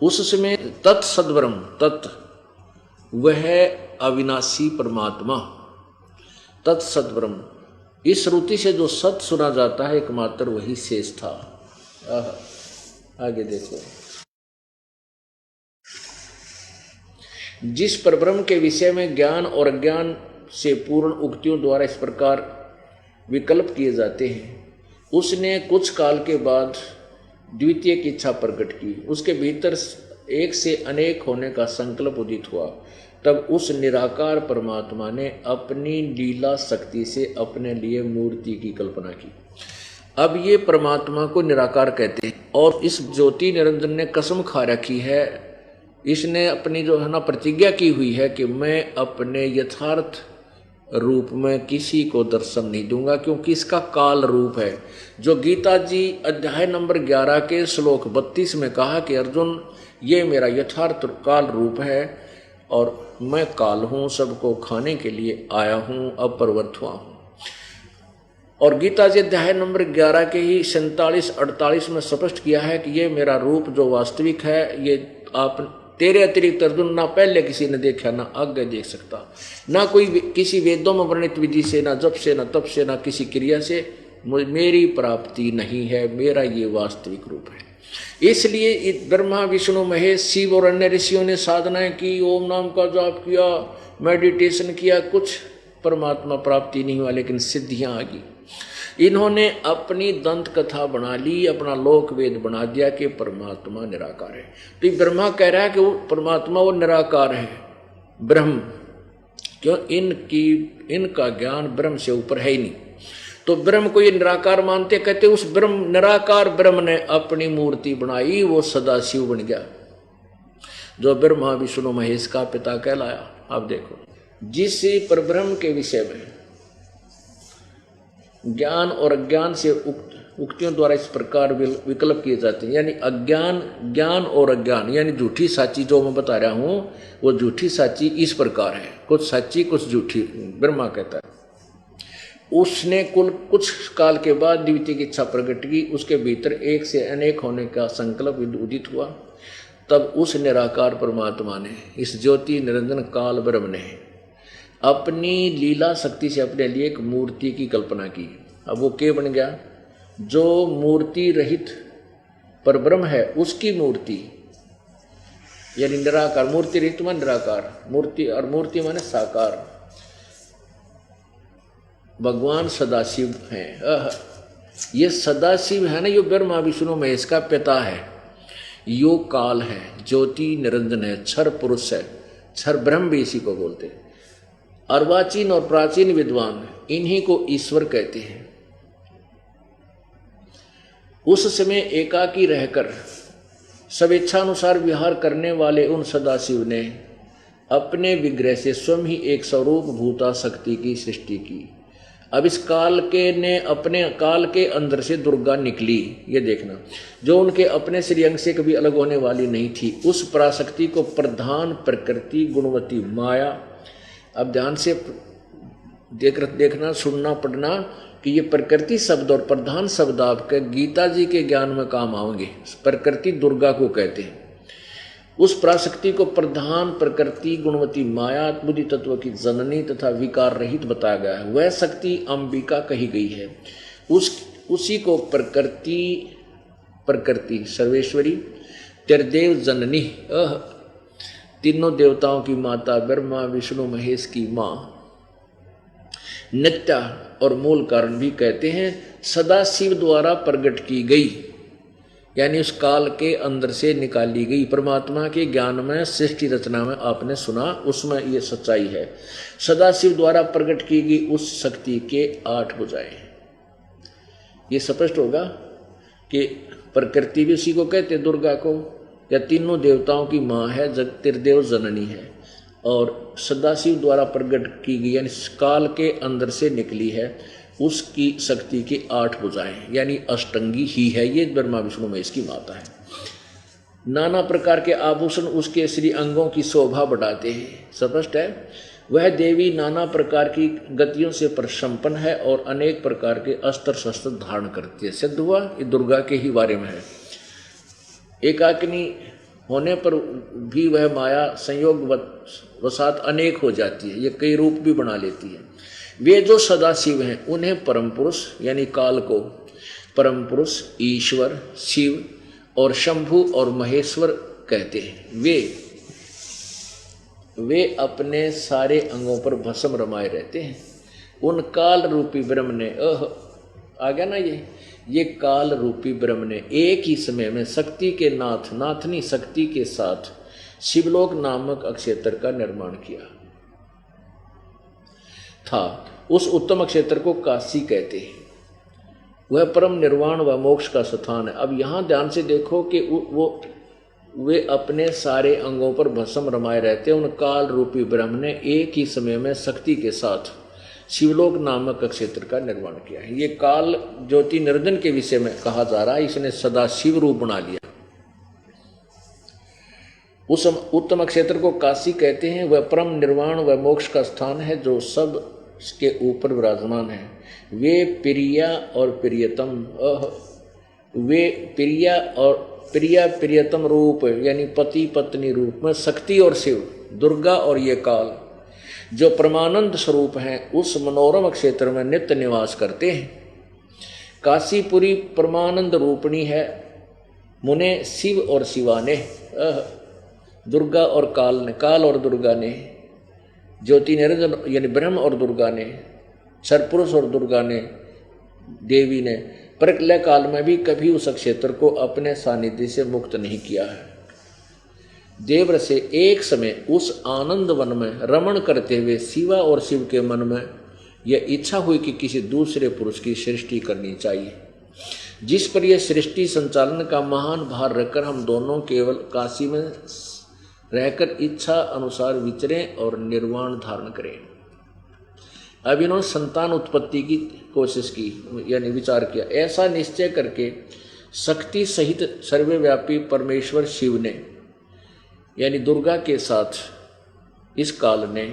B: उस समय तत्सद्ब्रह्म, तत् वह अविनाशी परमात्मा, तत्सद्ब्रह्म, इस श्रुति से जो सत सुना जाता है एकमात्र वही शेष था। आगे देखो, जिस परब्रह्म के विषय में ज्ञान और अज्ञान से पूर्ण उक्तियों द्वारा इस प्रकार विकल्प किए जाते हैं, उसने कुछ काल के बाद द्वितीय की इच्छा प्रकट की। उसके भीतर एक से अनेक होने का संकल्प उदित हुआ। तब उस निराकार परमात्मा ने अपनी लीला शक्ति से अपने लिए मूर्ति की कल्पना की। अब ये परमात्मा को निराकार कहते हैं और इस ज्योति निरंजन ने कसम खा रखी है, इसने अपनी जो है ना प्रतिज्ञा की हुई है कि मैं अपने यथार्थ रूप में किसी को दर्शन नहीं दूंगा, क्योंकि इसका काल रूप है। जो गीता जी अध्याय नंबर 11 के श्लोक 32 में कहा कि अर्जुन, ये मेरा यथार्थ काल रूप है और मैं काल हूं, सबको खाने के लिए आया हूं, अपरिवर्त हुआ हूं। और गीता जी अध्याय नंबर 11 के ही 47-48 में स्पष्ट किया है कि ये मेरा रूप जो वास्तविक है, ये आप तेरे अतिरिक्त अर्जुन ना पहले किसी ने देखा ना आगे देख सकता, ना कोई किसी वेदों में वर्णित विधि से, ना जप से, ना तप से, ना किसी क्रिया से मेरी प्राप्ति नहीं है, मेरा ये वास्तविक रूप है। इसलिए ब्रह्मा विष्णु महेश शिव और अन्य ऋषियों ने साधनाएं की, ओम नाम का जाप किया, मेडिटेशन किया, कुछ परमात्मा प्राप्ति नहीं हुआ, लेकिन सिद्धियां आ गई। इन्होंने अपनी दंत कथा बना ली, अपना लोक वेद बना दिया कि परमात्मा निराकार है। तो ये ब्रह्मा कह रहा है कि वो परमात्मा वो निराकार है, ब्रह्म, क्यों इनका ज्ञान ब्रह्म से ऊपर है ही नहीं। तो ब्रह्म को ये निराकार मानते, कहते उस ब्रह्म निराकार ब्रह्म ने अपनी मूर्ति बनाई, वो सदाशिव बन गया, जो ब्रह्मा विष्णु महेश का पिता कहलाया। अब देखो, जिस परब्रह्म के विषय में ज्ञान और अज्ञान से उक्तियों द्वारा इस प्रकार विकल्प किए जाते हैं, यानी अज्ञान, ज्ञान और अज्ञान, यानी झूठी साची जो मैं बता रहा हूं, वो झूठी साची इस प्रकार है, कुछ सच्ची कुछ झूठी, ब्रह्मा कहता है। उसने कुछ काल के बाद द्वितीय की इच्छा प्रकट की, उसके भीतर एक से अनेक होने का संकल्प उदित हुआ। तब उस निराकार परमात्मा ने, इस ज्योति निरंजन काल ब्रह्म ने अपनी लीला शक्ति से अपने लिए एक मूर्ति की कल्पना की। अब वो क्या बन गया? जो मूर्ति रहित परब्रह्म है उसकी मूर्ति, यानी निराकार। मूर्ति रहित माने निराकार, मूर्ति और मूर्ति माने साकार। भगवान सदाशिव हैं। ये सदाशिव है ना, यो ब्रह्मा विष्णु महेश का पिता है, यो काल है, ज्योति निरंजन है, क्षर पुरुष है, क्षर ब्रह्म भी इसी को बोलते हैं। अर्वाचीन और प्राचीन विद्वान इन्हीं को ईश्वर कहते हैं। उस समय एकाकी रहकर स्वेच्छानुसार विहार करने वाले उन सदाशिव ने अपने विग्रह से स्वयं ही एक स्वरूप भूता शक्ति की सृष्टि की। अब इस काल के ने अपने काल के अंदर से दुर्गा निकली, ये देखना, जो उनके अपने श्रीअंग से कभी अलग होने वाली नहीं थी। उस पराशक्ति को प्रधान प्रकृति गुणवती माया। अब ध्यान से देखना, सुनना, पढ़ना कि ये प्रकृति शब्द और प्रधान शब्द आपके गीता जी के ज्ञान में काम आएंगे। प्रकृति दुर्गा को कहते हैं। उस पराशक्ति को प्रधान प्रकृति गुणवती माया बुद्धि तत्व की जननी तथा विकार रहित बताया गया है। वह शक्ति अंबिका कही गई है। उसी को प्रकृति सर्वेश्वरी त्रिदेव जननी, तीनों देवताओं की माता, ब्रह्मा विष्णु महेश की माँ, नित्या और मूल कारण भी कहते हैं। सदाशिव द्वारा प्रकट की गई, यानी उस काल के अंदर से निकाली गई। परमात्मा के ज्ञान में, सृष्टि रचना में आपने सुना, उसमें ये सच्चाई है। सदाशिव द्वारा प्रकट की गई उस शक्ति के 8 भुजाएं। ये स्पष्ट होगा कि प्रकृति भी उसी को कहते, दुर्गा को, या तीनों देवताओं की माँ है, त्रिदेव जननी है और सदाशिव द्वारा प्रकट की गई यानी काल के अंदर से निकली है, उसकी शक्ति की 8 भुजाएं यानी अष्टंगी ही है। ये ब्रह्मा विष्णु महेश की माता है। नाना प्रकार के आभूषण उसके श्री अंगों की शोभा बढ़ाते हैं। स्पष्ट है, वह देवी नाना प्रकार की गतियों से प्रसंपन्न है और अनेक प्रकार के अस्त्र शस्त्र धारण करती है। सिद्ध हुआ ये दुर्गा के ही बारे में है। एकाकिनी होने पर भी वह माया संयोग वसात अनेक हो जाती है, ये कई रूप भी बना लेती है। वे जो सदाशिव हैं उन्हें परम पुरुष यानी काल को परम पुरुष, ईश्वर, शिव और शंभु और महेश्वर कहते हैं। वे अपने सारे अंगों पर भस्म रमाए रहते हैं। उन काल रूपी ब्रह्म ने आ गया ना, ये काल रूपी ब्रह्म ने एक ही समय में शक्ति के नाथनी शक्ति के साथ शिवलोक नामक अक्षेत्र का निर्माण किया था। उस उत्तम क्षेत्र को काशी कहते हैं। वह परम निर्वाण व मोक्ष का स्थान है। अब यहाँ ध्यान से देखो कि वे अपने सारे अंगों पर भस्म रमाए रहते हैं। उन काल रूपी ब्रह्म ने एक ही समय में शक्ति के साथ शिवलोक नामक क्षेत्र का निर्माण किया है। ये काल ज्योति निरंजन के विषय में कहा जा रहा है, इसने सदा शिव रूप बना लिया। उस उत्तम क्षेत्र को काशी कहते हैं। वह परम निर्वाण व मोक्ष का स्थान है जो सब के ऊपर विराजमान है। वे प्रिया और प्रियतम प्रियतम रूप यानी पति पत्नी रूप में शक्ति और शिव, दुर्गा और ये काल जो परमानंद स्वरूप हैं उस मनोरम क्षेत्र में नित्य निवास करते हैं। काशीपुरी परमानंद रूपणी है। मुने शिव और शिवा ने दुर्गा और काल और दुर्गा ने, ज्योति निरंजन यानी ब्रह्म और दुर्गा ने, सरपुरुष और दुर्गा ने, देवी ने प्रलय काल में भी कभी उस क्षेत्र को अपने सानिध्य से मुक्त नहीं किया है। देवर से एक समय उस आनंद वन में रमण करते हुए शिवा और शिव के मन में यह इच्छा हुई कि किसी दूसरे पुरुष की सृष्टि करनी चाहिए, जिस पर यह सृष्टि संचालन का महान भार रखकर हम दोनों केवल काशी में रहकर इच्छा अनुसार विचरें और निर्वाण धारण करें। अब इन्होंने संतान उत्पत्ति की कोशिश की यानी विचार किया। ऐसा निश्चय करके शक्ति सहित सर्वव्यापी परमेश्वर शिव ने यानी दुर्गा के साथ इस काल ने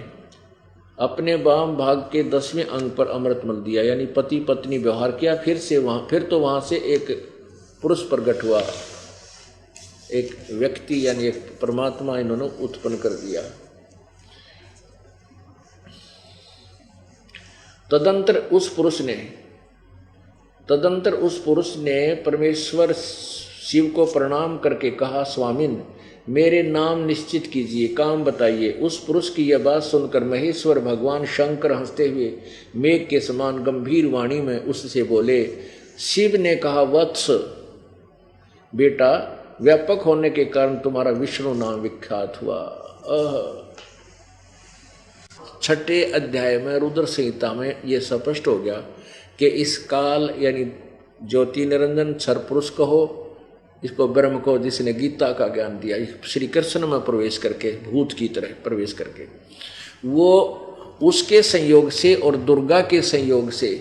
B: अपने वाम भाग के 10वें अंग पर अमृत मल दिया यानी पति पत्नी व्यवहार किया। फिर तो वहां से एक पुरुष प्रकट हुआ, एक व्यक्ति यानी एक परमात्मा इन्होंने उत्पन्न कर दिया। तदंतर उस पुरुष ने परमेश्वर शिव को प्रणाम करके कहा, स्वामिन मेरे नाम निश्चित कीजिए, काम बताइए। उस पुरुष की यह बात सुनकर महेश्वर भगवान शंकर हंसते हुए मेघ के समान गंभीर वाणी में उससे बोले। शिव ने कहा, वत्स बेटा, व्यापक होने के कारण तुम्हारा विष्णु नाम विख्यात हुआ। 6ठे अध्याय में रुद्र संहिता में यह स्पष्ट हो गया कि इस काल यानी ज्योति निरंजन सरपुरुष कहो, इसको ब्रह्म को, जिसने गीता का ज्ञान दिया, श्री कृष्ण में प्रवेश करके भूत की तरह प्रवेश करके, वो उसके संयोग से और दुर्गा के संयोग से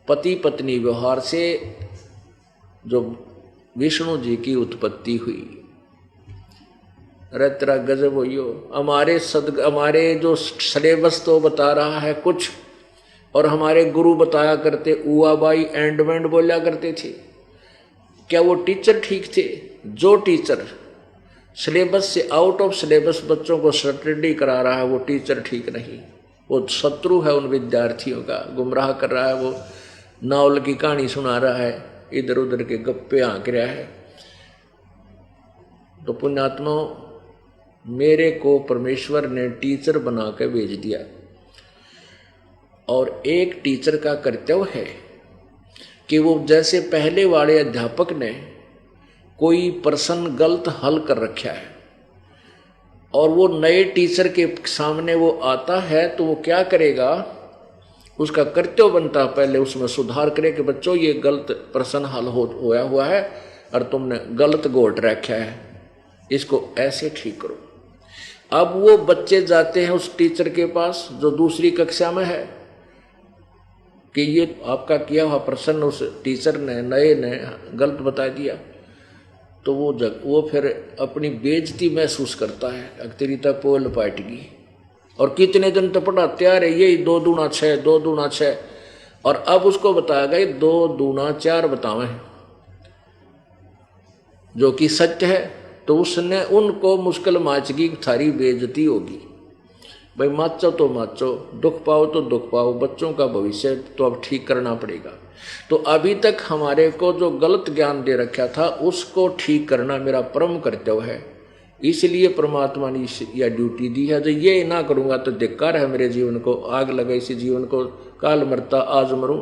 B: पति पत्नी व्यवहार से जो विष्णु जी की उत्पत्ति हुई। अरे तेरा गजब हुई हो। हमारे जो सिलेबस तो बता रहा है कुछ, और हमारे गुरु बताया करते उआ बाई एंड वेंड बोला करते थे। क्या वो टीचर ठीक थे? जो टीचर सिलेबस से आउट ऑफ सिलेबस बच्चों को स्टडी करा रहा है वो टीचर ठीक नहीं, वो शत्रु है उन विद्यार्थियों का, गुमराह कर रहा है, वो नावल की कहानी सुना रहा है, इधर उधर के गप्पे आंक रहा है। तो पुण्यात्मा, मेरे को परमेश्वर ने टीचर बना के भेज दिया, और एक टीचर का कर्तव्य है कि वो जैसे पहले वाले अध्यापक ने कोई प्रश्न गलत हल कर रखा है और वो नए टीचर के सामने वो आता है, तो वो क्या करेगा, उसका कर्तव्य बनता है पहले उसमें सुधार करे कि बच्चों ये गलत प्रश्न हल होया हुआ है और तुमने गलत गोट रखा है, इसको ऐसे ठीक करो। अब वो बच्चे जाते हैं उस टीचर के पास जो दूसरी कक्षा में है कि ये आपका किया हुआ प्रश्न उस टीचर ने नए ने गलत बता दिया, तो वो फिर अपनी बेइज्जती महसूस करता है, अक्तरी तक पोल पाट गई। और कितने दिन तो पढ़ाते आ रहे यही 2 दूना 6 2 दूना 6, और अब उसको बताया गया 2 दूना 4 बतावे जो कि सत्य है, तो उसने उनको मुश्किल माचगी थारी बेइज्जती होगी। भाई माचो तो माचो, दुख पाओ तो दुख पाओ, बच्चों का भविष्य तो अब ठीक करना पड़ेगा। तो अभी तक हमारे को जो गलत ज्ञान दे रखा था उसको ठीक करना मेरा परम कर्तव्य है, इसलिए परमात्मा ने यह ड्यूटी दी है। जो ये ना करूँगा तो धिक्कार है मेरे जीवन को, आग लगे इस जीवन को, काल मरता आज मरूं।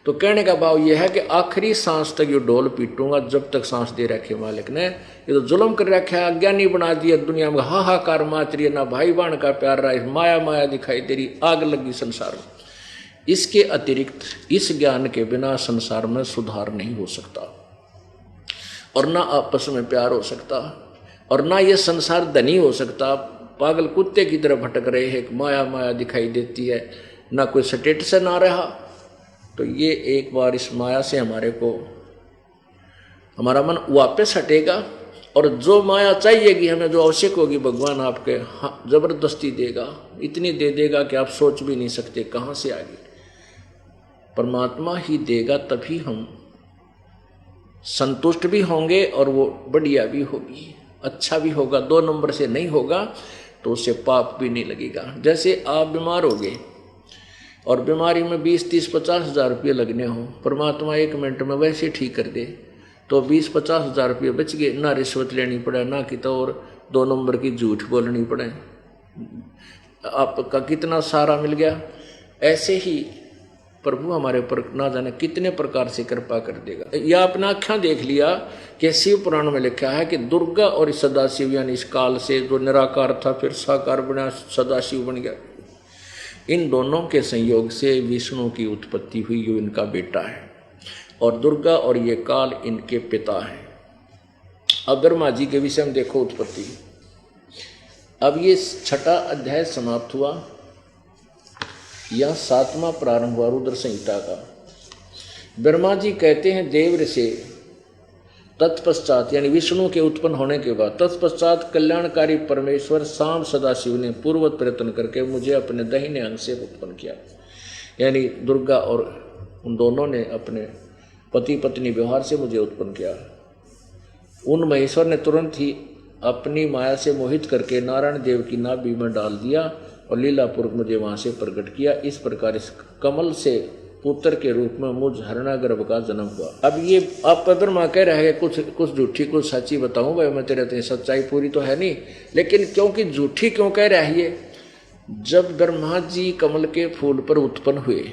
B: तो कहने का भाव यह है कि आखिरी सांस तक ये ढोल पीटूंगा जब तक सांस दे रखे मालिक ने। ये तो जुल्म कर रखा है, अज्ञानी बना दिया दुनिया में, हाहाकार माच रही है, ना भाई बहन का प्यार रहा है, माया माया दिखाई दे रही, आग लगी संसार में। इसके अतिरिक्त इस ज्ञान के बिना संसार में सुधार नहीं हो सकता, और ना आपस में प्यार हो सकता, और ना ये संसार धनी हो सकता। पागल कुत्ते की तरह भटक रहे हैं, माया माया दिखाई देती है, ना कोई स्टेटस ना रहा। तो ये एक बार इस माया से हमारा मन वापस हटेगा, और जो माया चाहिएगी हमें, जो आवश्यक होगी, भगवान आपके जबरदस्ती देगा, इतनी दे देगा कि आप सोच भी नहीं सकते कहाँ से आएगी। परमात्मा ही देगा, तभी हम संतुष्ट भी होंगे और वो बढ़िया भी होगी, अच्छा भी होगा। 2 नंबर से नहीं होगा तो उससे पाप भी नहीं लगेगा। जैसे आप बीमार हो गए और बीमारी में 20, 30, 50 हज़ार रुपये लगने हो, परमात्मा 1 मिनट में वैसे ठीक कर दे तो 20, 50 हज़ार रुपये बच गए, ना रिश्वत लेनी पड़े, ना कि तो और 2 नंबर की झूठ बोलनी पड़े, आपका कितना सारा मिल गया। ऐसे ही प्रभु हमारे ऊपर ना जाने कितने प्रकार से कृपा कर देगा। यह अपना आँखें देख लिया कि शिव पुराण में लिखा है कि दुर्गा और सदाशिव, यानी इस काल से जो निराकार था फिर साकार बना, सदाशिव बन गया, इन दोनों के संयोग से विष्णु की उत्पत्ति हुई, जो इनका बेटा है, और दुर्गा और ये काल इनके पिता हैं। अब ब्रह्मा जी के विषय में देखो उत्पत्ति। अब ये 6ठा अध्याय समाप्त हुआ, यह 7वां प्रारंभ हुआ रुद्र संहिता का। ब्रह्मा जी कहते हैं देव से तत्पश्चात, यानी विष्णु के उत्पन्न होने के बाद, तत्पश्चात कल्याणकारी परमेश्वर शाम सदाशिव ने पूर्ववत प्रयत्न करके मुझे अपने दाहिने अंग से उत्पन्न किया। यानी दुर्गा और उन दोनों ने अपने पति पत्नी व्यवहार से मुझे उत्पन्न किया। उन महेश्वर ने तुरंत ही अपनी माया से मोहित करके नारायण देव की नाभि में डाल दिया और लीलापूर्वक मुझे वहाँ से प्रकट किया। इस प्रकार इस कमल से पुत्र के रूप में मुझ हरणागर्भ का जन्म हुआ। अब ये आप ब्रह्मा कह रहे हैं कुछ झूठी कुछ सच्ची बताऊं भाई, मैं तेरे सच्चाई पूरी तो है नहीं, लेकिन क्योंकि झूठी क्यों कह रहा है ये, जब ब्रह्मा जी कमल के फूल पर उत्पन्न हुए,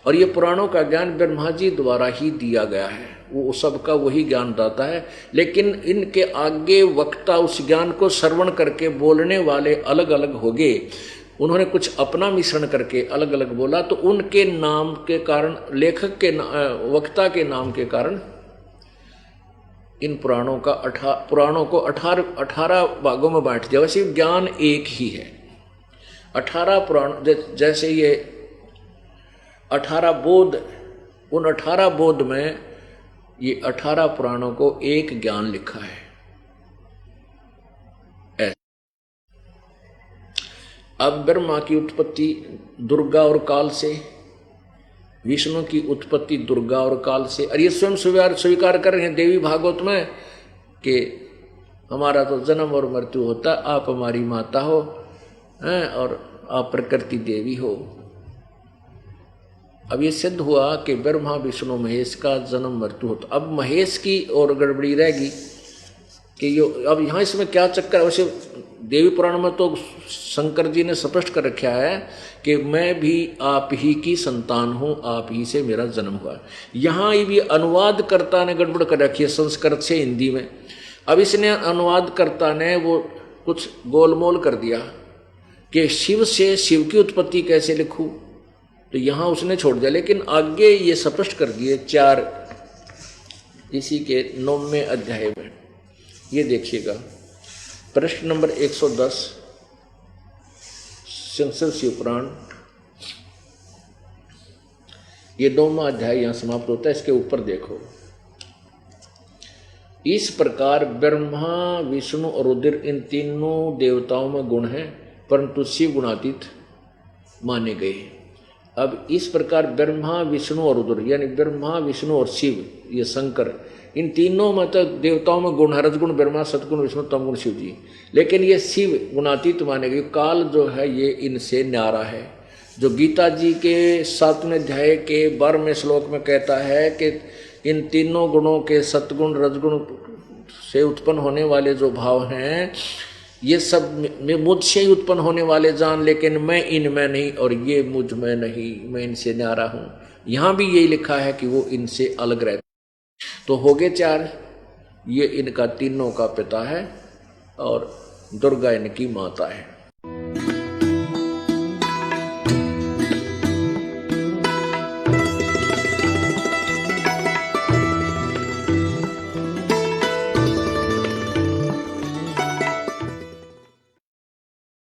B: और ये पुराणों का ज्ञान ब्रह्मा जी द्वारा ही दिया गया है, वो सबका वही ज्ञान दाता है, लेकिन इनके आगे वक्ता उस ज्ञान को श्रवण करके बोलने वाले अलग अलग हो गए। उन्होंने कुछ अपना मिश्रण करके अलग अलग बोला, तो उनके नाम के कारण, लेखक के वक्ता के नाम के कारण इन पुराणों को 18 भागों में बांट दिया। वैसे ज्ञान एक ही है। 18 पुराण, जैसे ये 18 बोध, उन 18 बोध में ये 18 पुराणों को एक ज्ञान लिखा है। अब ब्रह्मा की उत्पत्ति दुर्गा और काल से, विष्णु की उत्पत्ति दुर्गा और काल से, और ये स्वयं स्वीकार कर रहे हैं देवी भागवत में कि हमारा तो जन्म और मृत्यु होता, आप हमारी माता हो और आप प्रकृति देवी हो। अब ये सिद्ध हुआ कि ब्रह्मा विष्णु महेश का जन्म मृत्यु होता। अब महेश की और गड़बड़ी रहेगी कि यो, अब यहाँ इसमें क्या चक्कर है। वैसे देवी पुराण में तो शंकर जी ने स्पष्ट कर रखा है कि मैं भी आप ही की संतान हूँ, आप ही से मेरा जन्म हुआ। यहाँ ये भी अनुवादकर्ता ने गड़बड़ कर रखी है संस्कृत से हिंदी में। अब इसने अनुवादकर्ता ने वो कुछ गोलमोल कर दिया कि शिव से शिव की उत्पत्ति कैसे लिखूं, तो यहाँ उसने छोड़ दिया, लेकिन आगे ये स्पष्ट कर दिए 4 इसी के 9वें अध्याय में। ये देखिएगा, प्रश्न नंबर 110 संसद शिव पुराण, ये 9वां अध्याय यहां समाप्त होता है। इसके ऊपर देखो, इस प्रकार ब्रह्मा विष्णु और रुद्र इन तीनों देवताओं में गुण हैं, परंतु शिव गुणातीत माने गए। अब इस प्रकार ब्रह्मा विष्णु और रुद्र यानी ब्रह्मा विष्णु और शिव, ये शंकर, इन तीनों में तो देवताओं में गुण है, रजगुण ब्रह्मा, सतगुण विष्णु, तमगुण शिव जी, लेकिन ये शिव गुणातीत माने गए। काल जो है ये इनसे न्यारा है। जो गीता जी के 7वें अध्याय के 12वें श्लोक में कहता है कि इन तीनों गुणों के सतगुण रजगुण से उत्पन्न होने वाले जो भाव हैं, ये सब मुझसे ही उत्पन्न होने वाले जान, लेकिन मैं इनमें नहीं और ये मुझ में नहीं, मैं इनसे न्यारा हूं। यहां भी यही लिखा है कि वो इनसे अलग रहते। तो हो गए 4, ये इनका तीनों का पिता है और दुर्गा इनकी माता है।